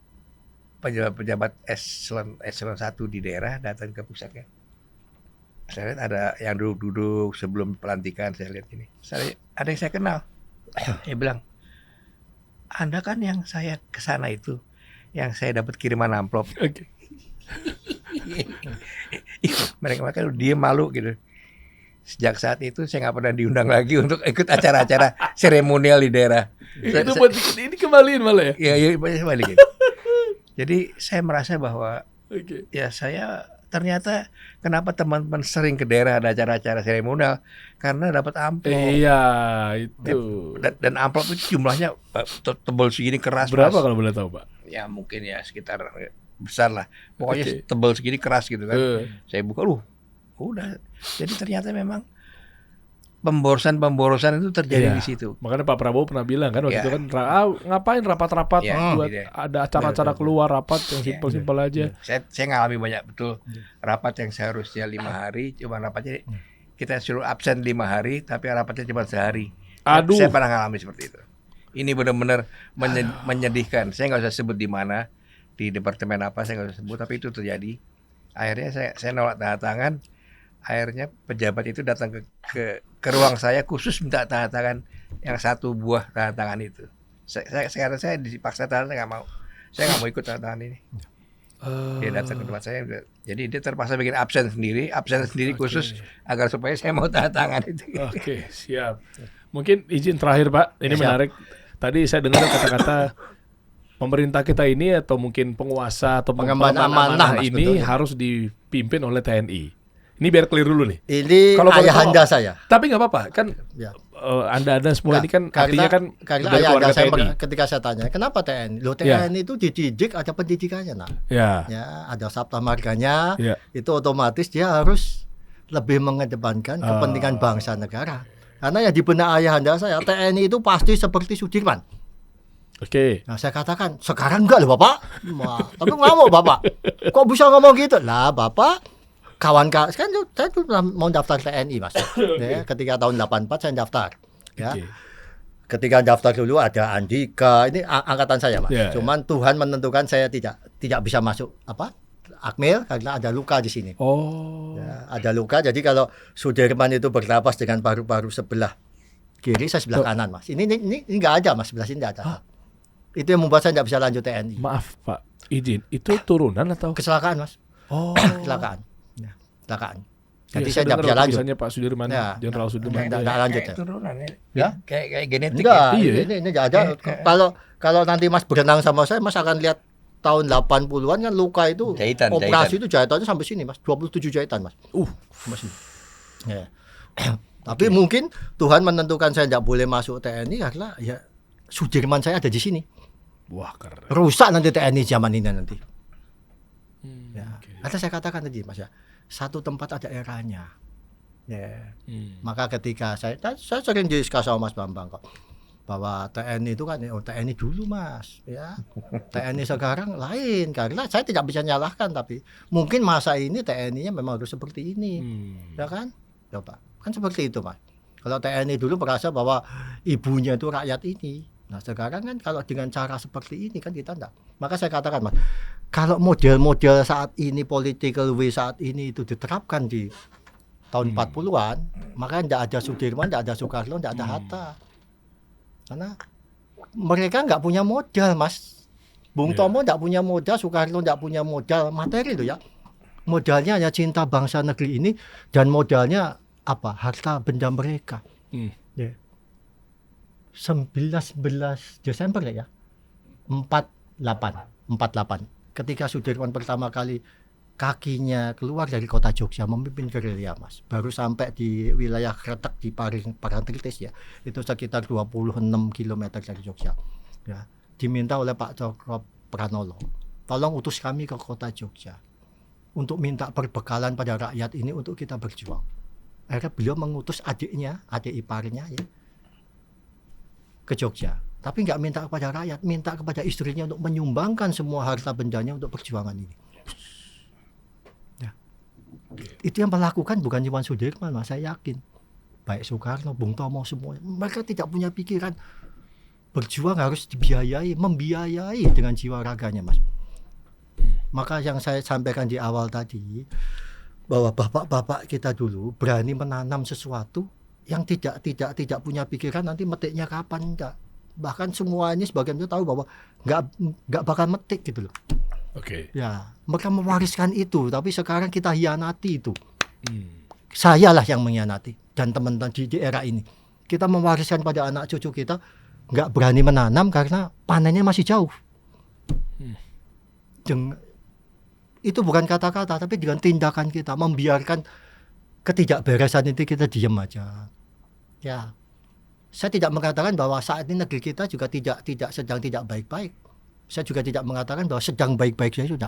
pejabat eselon 1 di daerah datang ke pusatnya. Saya lihat ada yang duduk-duduk sebelum pelantikan, saya lihat ini. Ada yang saya kenal. Dia bilang, Anda kan yang saya kesana itu, yang saya dapat kiriman amplop. Oke. Mereka dia malu gitu. Sejak saat itu saya nggak pernah diundang lagi untuk ikut acara-acara seremonial di daerah. Itu buat ini kembaliin malah ya. Iya, balikin. Jadi saya merasa bahwa ya saya ternyata kenapa teman-teman sering ke daerah ada acara-acara seremonial karena dapat amplop. Iya, itu. Dan amplop itu jumlahnya tebal segini, keras. Berapa Mas. kalau boleh tahu, Pak? Ya mungkin ya sekitar besar lah. Pokoknya tebal segini, keras gitu kan. Saya buka, udah. Jadi ternyata memang pemborosan itu terjadi di situ. Makanya Pak Prabowo pernah bilang kan waktu itu kan ngapain rapat-rapat buat ada acara-acara keluar rapat yang simpel-simpel aja. Saya ngalami banyak betul rapat yang seharusnya 5 hari, cuma rapatnya kita suruh absen 5 hari, tapi rapatnya cuma sehari. Aduh. Saya pernah ngalami seperti itu. Ini benar-benar menyedihkan. Saya nggak usah sebut di mana, di departemen apa, saya nggak usah sebut, tapi itu terjadi. Akhirnya saya nolak tanda tangan. Akhirnya pejabat itu datang ke ruang saya khusus minta tanda tangan yang 1 buah tanda tangan itu. Saya dipaksa tanda tangan, nggak mau. Saya nggak mau ikut tanda tangan ini. Dia datang ke tempat saya, jadi dia terpaksa bikin absen sendiri khusus agar supaya saya mau tanda tangan itu. Oke, siap. Mungkin izin terakhir Pak, ini menarik. Tadi saya dengar kata-kata pemerintah kita ini atau mungkin penguasa atau pengemban amanah ini harus dipimpin oleh TNI. Ini biar clear dulu nih. Ini ayahanda saya. Tapi nggak apa-apa kan. Ya. Anda semua ini kan artinya kan dari keluarga TNI. Ketika saya tanya, kenapa TNI? Loh TNI itu dididik, ada pendidikannya nak. Ya, ada sabta marganya. Itu otomatis dia harus lebih mengedepankan kepentingan bangsa negara. Karena yang di benak ayahanda saya, TNI itu pasti seperti Sudirman. Oke. Nah saya katakan, sekarang enggak loh Bapak. Tapi nggak mau Bapak. Kok bisa ngomong gitu? Lah Bapak, kawan-kawan, kan saya tuh mau daftar TNI Mas. Ya, ketika tahun 84 saya daftar. Ya. Ketika daftar dulu ada Andika, ini angkatan saya Mas. Cuman Tuhan menentukan saya tidak bisa masuk Akmil karena ada luka di sini. Ya, ada luka. Jadi kalau Sudirman itu bernapas dengan paru-paru sebelah kiri, saya sebelah kanan Mas. Ini nggak ada Mas, sebelah sini nggak ada. Itu yang membuat saya tidak bisa lanjut TNI. Maaf Pak, izin. Itu turunan atau kecelakaan Mas? Kecelakaan. Jadi saya tidak bisa lanjut. Misalnya Pak Sudirman, Jenderal Sudirman. Tidak lanjut ya. Turunan ya. Kayak genetik. Enggak, ini enggak ada. Kalau nanti Mas berenang sama saya, Mas akan lihat tahun 80-an kan luka itu operasi itu jahitannya sampai sini Mas. 27 jahitan Mas. Masih. Ya. Tapi mungkin Tuhan menentukan saya tidak boleh masuk TNI karena ya Sudirman saya ada di sini. Wah, keren. Rusak nanti TNI zaman ini nanti. Karena saya katakan tadi Mas ya, satu tempat ada eranya. Maka ketika saya sering diskusi sama Mas Bambang kok bahwa TNI itu kan TNI dulu Mas ya. TNI sekarang lain karena saya tidak bisa nyalahkan, tapi mungkin masa ini TNI-nya memang harus seperti ini. Ya kan? Coba. Kan seperti itu Mas. Kalau TNI dulu merasa bahwa ibunya itu rakyat ini. Nah sekarang kan kalau dengan cara seperti ini kan kita enggak. Maka saya katakan Mas, kalau model-model saat ini, political way saat ini itu diterapkan di tahun 40-an, maka enggak ada Sudirman, enggak ada Soekarno, enggak ada Hatta. Karena mereka enggak punya modal Mas. Bung Tomo enggak punya modal, Soekarno enggak punya modal materi itu ya. Modalnya hanya cinta bangsa negeri ini dan modalnya apa? Harta benda mereka. 11 Desember ya. 48. Ketika Sudirman pertama kali kakinya keluar dari kota Jogja memimpin gerilya Mas. Baru sampai di wilayah Kretek di Parangtritis ya. Itu sekitar 26 km dari Jogja. Ya, diminta oleh Pak Cokro Pranolo, tolong utus kami ke kota Jogja untuk minta perbekalan pada rakyat ini untuk kita berjuang. Akhirnya beliau mengutus adik iparnya ya, ke Jogja, tapi nggak minta kepada rakyat, minta kepada istrinya untuk menyumbangkan semua harta bendanya untuk perjuangan ini. Ya. Itu yang melakukan bukan cuma Sudirman, Mas, saya yakin. Baik Soekarno, Bung Tomo, semuanya. Mereka tidak punya pikiran berjuang harus dibiayai, membiayai dengan jiwa raganya, Mas. Maka yang saya sampaikan di awal tadi, bahwa bapak-bapak kita dulu berani menanam sesuatu yang tidak punya pikiran nanti metiknya kapan, enggak. Bahkan semuanya sebagian itu tahu bahwa enggak bakal metik gitu loh. Oke. Ya, mereka mewariskan itu, tapi sekarang kita hianati itu. Sayalah yang mengkhianati dan teman-teman di era ini. Kita mewariskan pada anak cucu kita, enggak berani menanam karena panennya masih jauh. Itu bukan kata-kata, tapi dengan tindakan kita membiarkan ketidakberesan itu, kita diam aja. Ya, saya tidak mengatakan bahwa saat ini negeri kita juga tidak sedang tidak baik-baik. Saya juga tidak mengatakan bahwa sedang baik-baik saja sudah.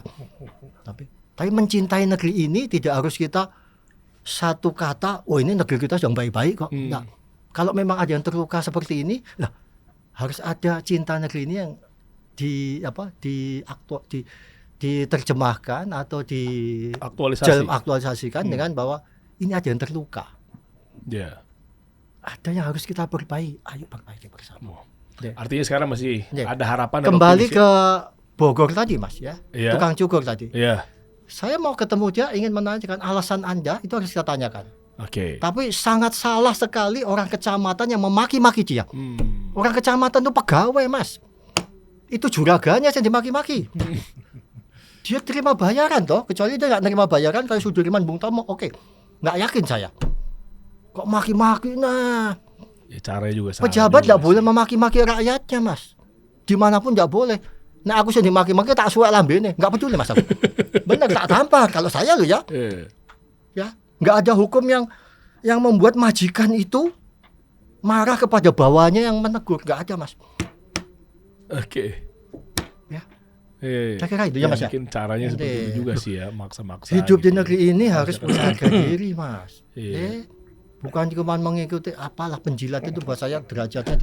Tapi mencintai negeri ini tidak harus kita satu kata, oh ini negeri kita sedang baik-baik kok. Nah, kalau memang ada yang terluka seperti ini, lah harus ada cinta negeri ini yang diterjemahkan atau diaktualisasikan dengan bahwa ini ada yang terluka. Ya. Ada yang harus kita perbaiki. Ayo perbaiki bersama. Artinya sekarang masih ada harapan. Kembali ke Bogor tadi, Mas, ya. Iya. Tukang cukur tadi. Iya. Saya mau ketemu dia, ingin menanyakan alasan Anda, itu harus kita tanyakan. Oke. Tapi sangat salah sekali orang kecamatan yang memaki-maki dia. Orang kecamatan itu pegawai, Mas. Itu juraganya yang dimaki-maki. Dia terima bayaran toh, kecuali dia nggak terima bayaran kayak Sudirman, Bung Tomo, oke. Nggak yakin saya. Kok maki-maki? Nah, ya, caranya juga salah. pejabat nggak boleh memaki-maki rakyatnya, Mas. Dimanapun nggak boleh. Nah, aku sedang maki-maki tak suai lambene, nggak peduli, Mas. Benar, tak tampar. Kalau saya lo ya, ya, nggak ada hukum yang membuat majikan itu marah kepada bawahnya yang menegur, nggak ada, Mas. Oke. Ya. Saya kira itu ya, Mas. Mungkin caranya seperti itu juga sih ya, maksa-maksa. Hidup gitu. di negeri ini harus punya harga diri, Mas. Bukan cuma mengikuti apalah penjilat itu, buat saya derajatnya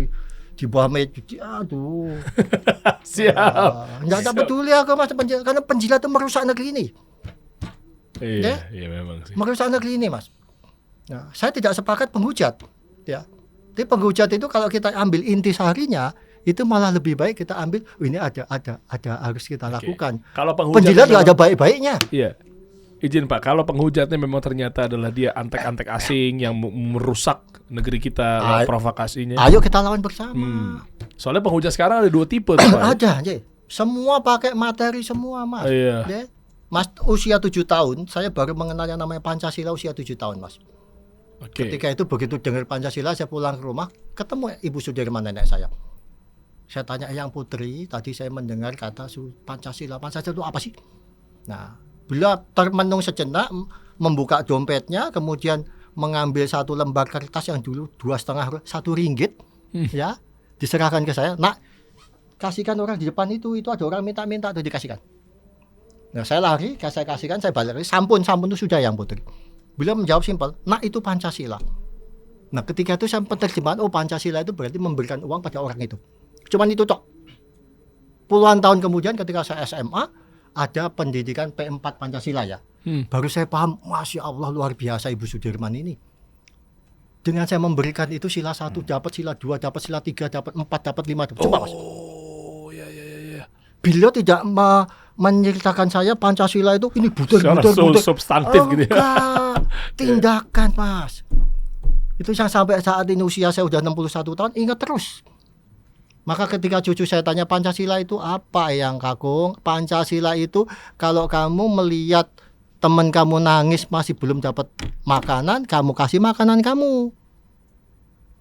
di bawah meja. Aduh. Siap. Enggak ada peduli aku, Mas, penjilat, karena penjilat itu merusak negeri ini. Iya memang sih. Merusak negeri ini, Mas. Nah, saya tidak sepakat penghujat, ya. Tapi penghujat itu kalau kita ambil intisarinya, itu malah lebih baik kita ambil, ini ada harus kita lakukan. Kalau penghujat penjilat nggak ada baik-baiknya. Iya. Izin Pak, kalau penghujatnya memang ternyata adalah dia antek-antek asing yang merusak negeri kita lewat provokasinya. Ayo kita lawan bersama. Soalnya penghujat sekarang ada 2 tipe tuh, Pak. Ada, semua pakai materi semua, Mas. Iya. Mas usia 7 tahun, saya baru mengenal yang namanya Pancasila usia 7 tahun, Mas. Oke. Ketika itu begitu dengar Pancasila, saya pulang ke rumah, ketemu Ibu Sudirman, nenek saya. Saya tanya, Eyang Putri, tadi saya mendengar kata Pancasila. Pancasila itu apa sih? Nah, beliau termenung sejenak, membuka dompetnya, kemudian mengambil satu lembar kertas yang dulu 2,5 Rp1, ya, diserahkan ke saya. Nak, kasihkan orang di depan itu ada orang minta-minta tuh, dikasihkan. Nah, saya lari, saya kasihkan, saya balik lagi. Sampun itu sudah, Yang Putri. Beliau menjawab simpel, nak itu Pancasila. Nah, ketika itu saya penerjemahan, Pancasila itu berarti memberikan uang pada orang itu. Cuman itu tok. Puluhan tahun kemudian ketika saya SMA, ada pendidikan P4 Pancasila ya. Baru saya paham, Masya Allah luar biasa Ibu Sudirman ini. Dengan saya memberikan itu sila 1 dapat, sila 2 dapat, sila 3 dapat, 4 dapat, 5 dapat. Coba, Mas. Ya. Beliau tidak menceritakan saya Pancasila itu ini butir substantif gitu ya. Tindakan, Mas. Itu yang sampai saat ini usia saya udah 61 tahun ingat terus. Maka ketika cucu saya tanya Pancasila itu apa, Yang Kakung? Pancasila itu kalau kamu melihat teman kamu nangis masih belum dapat makanan, kamu kasih makanan kamu.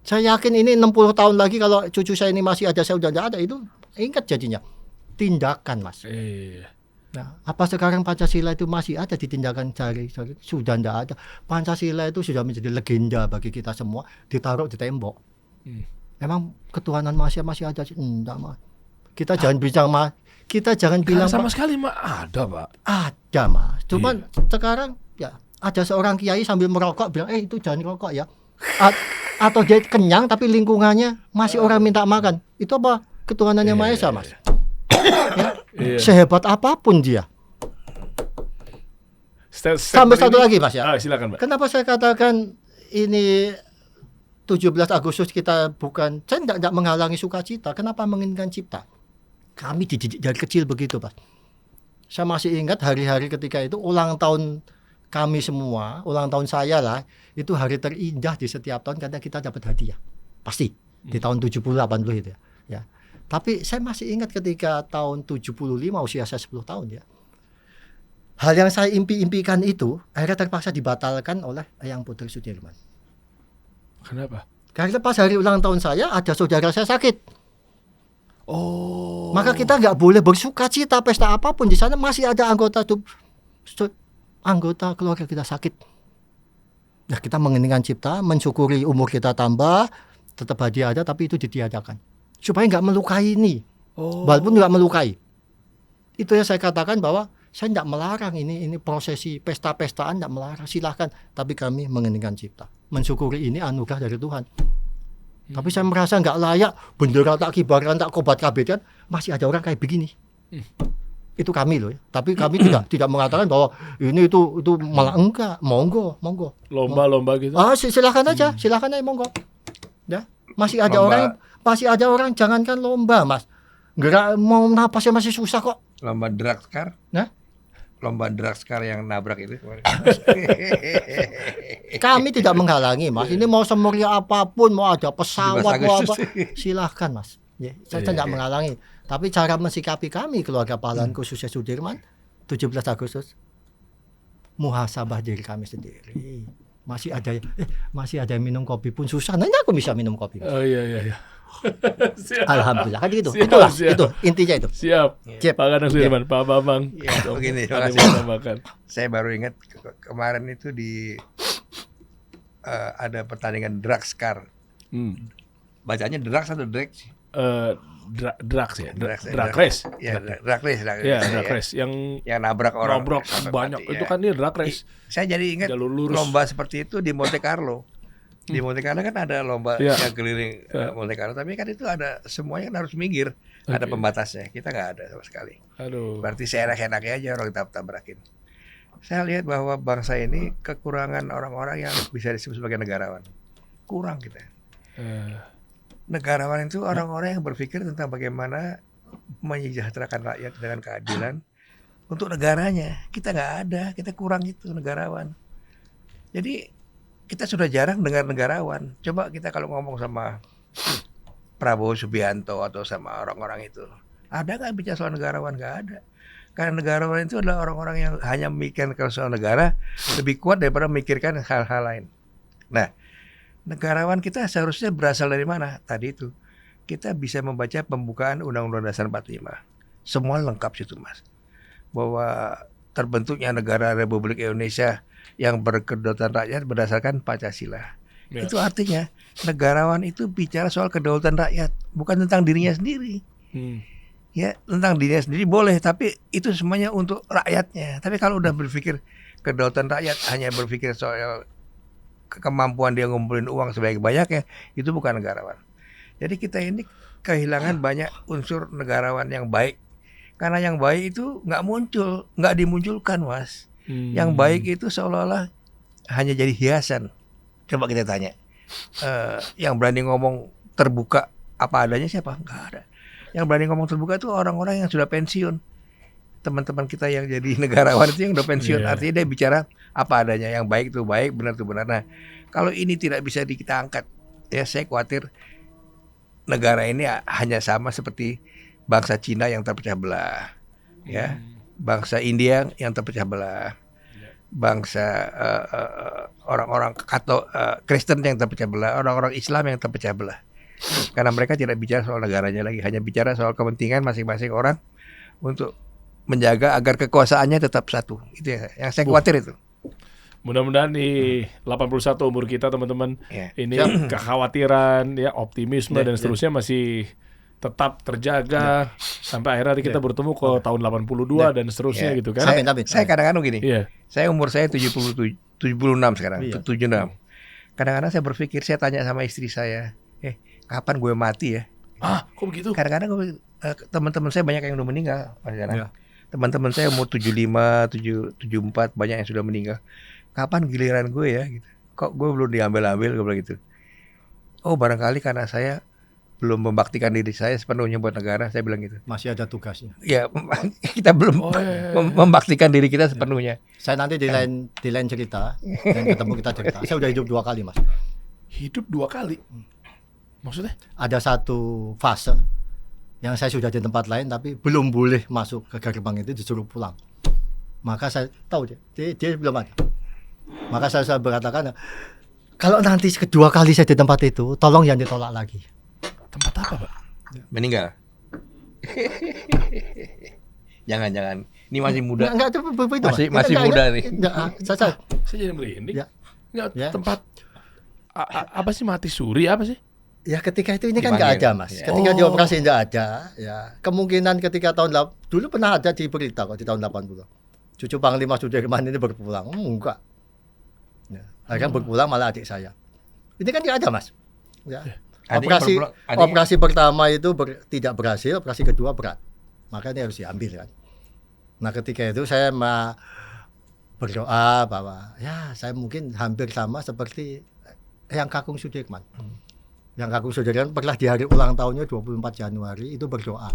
Saya yakin ini 60 tahun lagi kalau cucu saya ini masih ada, saya udah tidak ada, itu ingat jadinya. Tindakan, Mas. Nah, apa sekarang Pancasila itu masih ada di tindakan cari? Sudah tidak ada. Pancasila itu sudah menjadi legenda bagi kita semua, ditaruh di tembok. Emang ketuhanan masih ada? Enggak, Mas. Kita jangan bilang sama sekali ada, Pak. Ada, Mas. Cuman sekarang ya ada seorang kiai sambil merokok bilang, itu jangan rokok ya. atau dia kenyang tapi lingkungannya masih orang minta makan. Itu apa? Ketuhanan Yang Maha Esa, Mas. Ya? Iya. Sehebat apapun dia. Sampai satu lagi, Mas, ya. Silakan, Pak. Kenapa saya katakan ini 17 Agustus kita bukan, saya tidak menghalangi sukacita. Kenapa menginginkan cipta? Kami dididik dari kecil begitu, Pak. Saya masih ingat hari-hari ketika itu ulang tahun kami semua, ulang tahun saya lah, itu hari terindah di setiap tahun karena kita dapat hadiah. Pasti di tahun 70-80 itu ya. Ya. Tapi saya masih ingat ketika tahun 75 usia saya 10 tahun ya. Hal yang saya impi-impikan itu akhirnya terpaksa dibatalkan oleh Eyang Putri Sudirman. Kenapa? Karena pas hari ulang tahun saya ada saudara saya sakit. Oh. Maka kita nggak boleh bersukacita pesta apapun di sana masih ada anggota keluarga kita sakit. Nah, kita menginginkan cipta, mensyukuri umur kita tambah, tetap hadiah ada tapi itu ditiadakan supaya nggak melukai ini. Walaupun nggak melukai. Itu yang saya katakan bahwa saya tidak melarang ini prosesi pesta-pestaan, tidak melarang, silahkan. Tapi kami menginginkan cipta, mensyukuri ini anugerah dari Tuhan. Tapi saya merasa nggak layak, bendera tak kibarkan, tak kobat kabetan, masih ada orang kayak begini. Itu kami loh ya. Tapi kami tidak mengatakan bahwa ini itu malah enggak, monggo. Lomba-lomba gitu. Silahkan aja, monggo. Ya, masih ada orang, jangankan lomba, Mas. Gerak mau napasnya masih susah kok. Lomba dragskar. Nah? Lomba dragskar yang nabrak itu. Kami tidak menghalangi, Mas. Ini mau semeriah apapun, mau ada pesawat, mau apa, silahkan, Mas. Ya, saya tidak menghalangi. Tapi cara mensikapi kami keluarga pahlawan khususnya Sudirman 17 Agustus muhasabah diri kami sendiri. Masih ada yang minum kopi pun susah. Nah, ini aku bisa minum kopi. Oh iya. Alhamdulillah kan gitu. Siap. Itu intinya itu. Siap. Pak Kanang Sudirman, Pak Bambang. Ya, begini, Ada terima yang kasih. menambahkan. Saya baru ingat kemarin itu ada pertandingan dragskar. Bacanya drags atau drag? Drugs ya, Drag race. Ya, drag race lah. Ya, drag race yang nabrak orang. nabrak sampai banyak. mati, Itu ya. kan dia drag race. Saya jadi ingat Jalur lurus. lomba seperti itu di Monte Carlo. Di Monte Carlo kan ada lomba Ya. yang keliling Monte Carlo, tapi kan itu ada semuanya kan harus minggir, ada Oke. pembatasnya. Kita nggak ada sama sekali. Aduh. Berarti seenak-enaknya aja orang tabrakin. Saya lihat bahwa bangsa ini kekurangan orang-orang yang bisa disebut sebagai negarawan. Kurang kita. Negarawan itu orang-orang yang berpikir tentang bagaimana menyejahterakan rakyat dengan keadilan untuk negaranya. Kita nggak ada, kita kurang itu negarawan. Jadi kita sudah jarang dengar negarawan. Coba kita kalau ngomong sama Prabowo Subianto atau sama orang-orang itu, ada nggak bicara soal negarawan? Nggak ada. Karena negarawan itu adalah orang-orang yang hanya memikirkan soal negara lebih kuat daripada memikirkan hal-hal lain. Nah, negarawan kita seharusnya berasal dari mana? Tadi itu kita bisa membaca pembukaan Undang-Undang Dasar 45. Semua lengkap situ, Mas. Bahwa terbentuknya negara Republik Indonesia yang berkedaulatan rakyat berdasarkan Pancasila. Ya. Itu artinya negarawan itu bicara soal kedaulatan rakyat, bukan tentang dirinya sendiri. Ya, tentang dirinya sendiri boleh, tapi itu semuanya untuk rakyatnya. Tapi kalau udah berpikir kedaulatan rakyat, hanya berpikir soal kemampuan dia ngumpulin uang sebanyak-banyaknya, itu bukan negarawan. Jadi kita ini kehilangan banyak unsur negarawan yang baik. Karena yang baik itu nggak dimunculkan, Mas. Yang baik itu seolah-olah hanya jadi hiasan. Coba kita tanya, yang berani ngomong terbuka apa adanya siapa? Nggak ada. Yang berani ngomong terbuka itu orang-orang yang sudah pensiun. Teman-teman kita yang jadi negarawan itu yang udah pensiun. Yeah. Artinya dia bicara apa adanya. Yang baik itu baik, benar itu benar. Nah, kalau ini tidak bisa kita angkat, ya saya khawatir negara ini hanya sama seperti bangsa Cina yang terpecah belah, ya, bangsa India yang terpecah belah, bangsa orang-orang Kristen yang terpecah belah, orang-orang Islam yang terpecah belah. Karena mereka tidak bicara soal negaranya lagi, hanya bicara soal kepentingan masing-masing orang untuk menjaga agar kekuasaannya tetap satu. Itu yang saya khawatir itu. Mudah-mudahan di 81 umur kita teman-teman Ya. ini kekhawatiran, ya optimisme dan seterusnya masih tetap terjaga sampai akhirnya kita bertemu ke tahun 82 dan seterusnya Ya. gitu kan. Amin. Saya kadang-kadang gini. Iya. Saya umur saya 76 sekarang, Iya. 76. Kadang-kadang saya berpikir, saya tanya sama istri saya, kapan gue mati ya? Kok begitu? Kadang-kadang teman-teman saya banyak yang udah meninggal, Mas Yana. Ya. Teman-teman saya umur 75, 74 banyak yang sudah meninggal. Kapan giliran gue ya? Gitu. Kok gue belum diambil-ambil, gue bilang gitu. Oh, barangkali karena saya belum membaktikan diri saya sepenuhnya buat negara, saya bilang gitu. Masih ada tugasnya. Ya, kita belum membaktikan diri kita sepenuhnya. Saya nanti di lain cerita, dan ketemu kita cerita. Saya udah hidup 2 kali, Mas. Hidup 2 kali. Maksudnya? Ada satu fase yang saya sudah di tempat lain tapi belum boleh masuk ke gerbang itu, disuruh pulang. Maka saya tahu dia belum ada. Maka saya berkatakan, kalau nanti kedua kali saya di tempat itu, tolong jangan ditolak lagi. Tempat apa, Pak? Meninggal. Jangan. Ini masih muda. Enggak itu Masih Mas. muda nih. Saya jadi merinding. Ya. Enggak, Ya. tempat apa sih, mati suri apa sih? Ya ketika itu ini kan Dipanggil. nggak ada, Mas. Ya. Ketika dioperasi nggak ada. Ya kemungkinan ketika dulu pernah ada di berita kok di tahun 80. Cucu Panglima Sudirman ini berpulang. Enggak. Ya. Akhirnya berpulang malah adik saya. Ini kan nggak ada, Mas. Ya. Adiknya berpulang- adiknya- Operasi pertama itu tidak berhasil, operasi kedua berat. Makanya harus diambil kan. Nah ketika itu saya berdoa bahwa ya saya mungkin hampir sama seperti yang Kakung Sudirman. Yang Kakung Sudirman pernah di hari ulang tahunnya 24 Januari itu berdoa,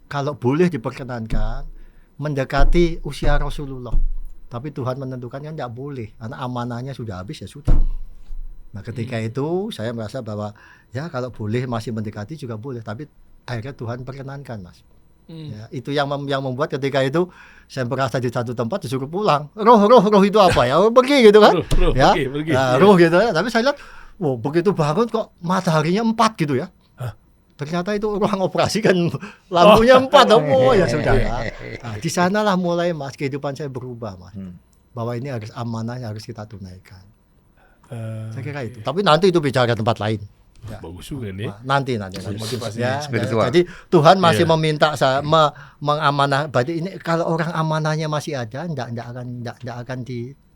kalau boleh diperkenankan mendekati usia Rasulullah. Tapi Tuhan menentukan kan tidak boleh, karena amanahnya sudah habis, ya sudah. Nah ketika itu saya merasa bahwa ya kalau boleh masih mendekati juga boleh, tapi akhirnya Tuhan perkenankan, Mas. Ya, itu yang membuat ketika itu saya merasa di satu tempat disuruh pulang. Roh itu apa ya? Pergi gitu kan? Roh, Ya, pergi. roh gitu ya. Tapi saya lihat, wow, begitu bangun kok mataharinya 4 gitu ya. Ternyata itu ruang operasi kan lampunya 4. Oh ya sudah ya. Nah, di sanalah mulai, Mas, kehidupan saya berubah, Mas. Bahwa ini harus amanah yang harus kita tunaikan. Saya kira itu. Tapi nanti itu bicara tempat lain. Ya. Bagus juga nih. Nanti. Motivasi Ya, spiritual. jadi Tuhan masih Iya. meminta saya mengamanah. Berarti ini kalau orang amanahnya masih ada, enggak akan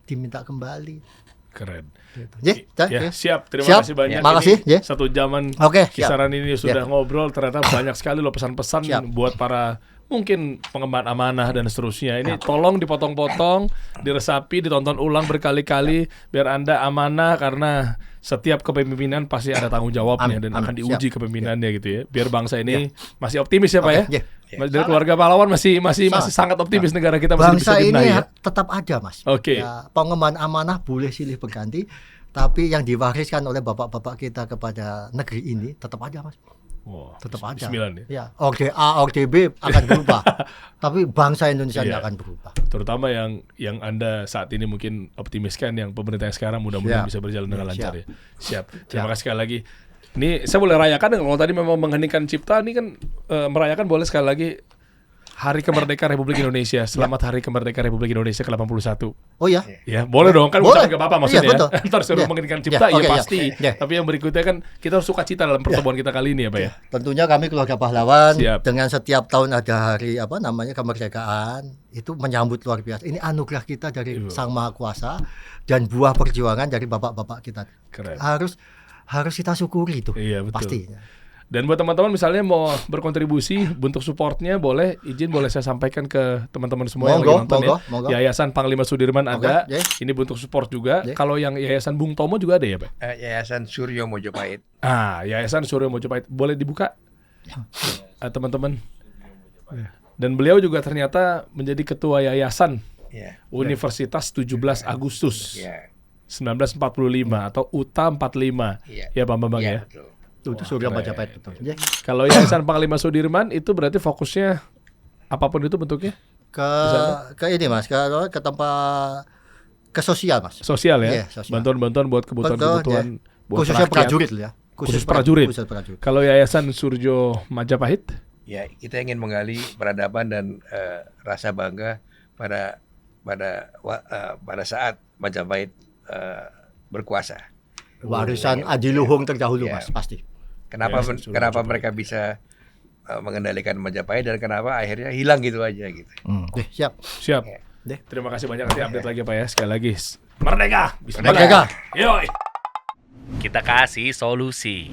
diminta kembali. Keren. Ya, Siap. Terima Siap. kasih banyak. Makasih, Ini ya. satu jaman Oke, siap. kisaran ini sudah ngobrol. Ternyata banyak sekali loh pesan-pesan Siap. buat para mungkin pengemban amanah dan seterusnya. Ini tolong dipotong-potong, diresapi, ditonton ulang berkali-kali biar Anda amanah, karena setiap kepemimpinan pasti ada tanggung jawabnya dan akan diuji kepemimpinannya gitu ya. Biar bangsa ini masih optimis ya Pak ya. Oke, Dari keluarga pahlawan masih sangat optimis negara kita masih bisa bangsa ini dibenahi ya. tetap ada, Mas. Oke. Ya, pengemban amanah boleh silih berganti, tapi yang diwariskan oleh bapak-bapak kita kepada negeri ini tetap ada, Mas. Wow, Tetap ada. 9 ya. Ya, Orde A, Orde B akan berubah. Tapi bangsa Indonesia Iya. tidak akan berubah. Terutama yang Anda saat ini mungkin optimiskan, yang pemerintah yang sekarang mudah-mudahan Siap. bisa berjalan dengan Ya, lancar siap. ya. Siap. Terima kasih sekali lagi. Ini saya boleh rayakan, kalau tadi memang mengheningkan cipta, ini kan merayakan boleh sekali lagi Hari Kemerdekaan Republik Indonesia. Selamat Hari Kemerdekaan Republik Indonesia ke-81. Oh ya? Ya, boleh dong, kan Boleh. ucapan gak apa-apa Iya, maksudnya betul. ya. Ntar suruh Iya. mengheningkan Iya, cipta, oke, ya iya. pasti. Iya. Tapi yang berikutnya kan kita harus suka cita dalam pertemuan kita kali ini ya Pak ya. Tentunya kami keluarga pahlawan Siap. dengan setiap tahun ada hari kemerdekaan, itu menyambut luar biasa. Ini anugerah kita dari Iya. Sang Maha Kuasa dan buah perjuangan dari bapak-bapak kita. Keren. Harus kita syukuri itu. Iya, betul. Pasti. Dan buat teman-teman misalnya mau berkontribusi bentuk supportnya, boleh saya sampaikan ke teman-teman semua yang Monggo, lagi nonton monggo. ya. Yayasan Panglima Sudirman ada. ya. Ini bentuk support juga. Ya. Kalau yang Yayasan Bung Tomo juga ada ya Pak? Yayasan Suryo Mojopahit. Yayasan Suryo Mojopahit boleh dibuka teman-teman. Dan beliau juga ternyata menjadi ketua yayasan Ya. Universitas 17 Agustus Ya. 1945 atau UTA 45. Iya. Ya Pak Bambang ya. Betul. Itu Surya Majapahit betul. Ya. Kalau Yayasan Panglima Sudirman itu berarti fokusnya apapun itu bentuknya Ke ini, Mas, ke tempat ke sosial, Mas. sosial ya. Iya, sosial. Bantuan-bantuan buat kebutuhan-kebutuhan buat Khususnya rakyat. prajurit ya. Khusus prajurit. Khusus prajurit. Kalau Yayasan Suryo Majapahit Ya, kita ingin menggali peradaban dan rasa bangga pada saat Majapahit berkuasa. Warisan Adiluhung terdahulu, Ya. Mas, pasti. Kenapa Yayasan Suryo kenapa Majapahit. mereka bisa mengendalikan Majapahit dan kenapa akhirnya hilang gitu aja gitu. Siap. siap. Ya. Deh. Terima kasih banyak, nanti update lagi Pak ya. Sekali lagi Merdeka. Bismillah. Merdeka. Yoi. kita kasih solusi.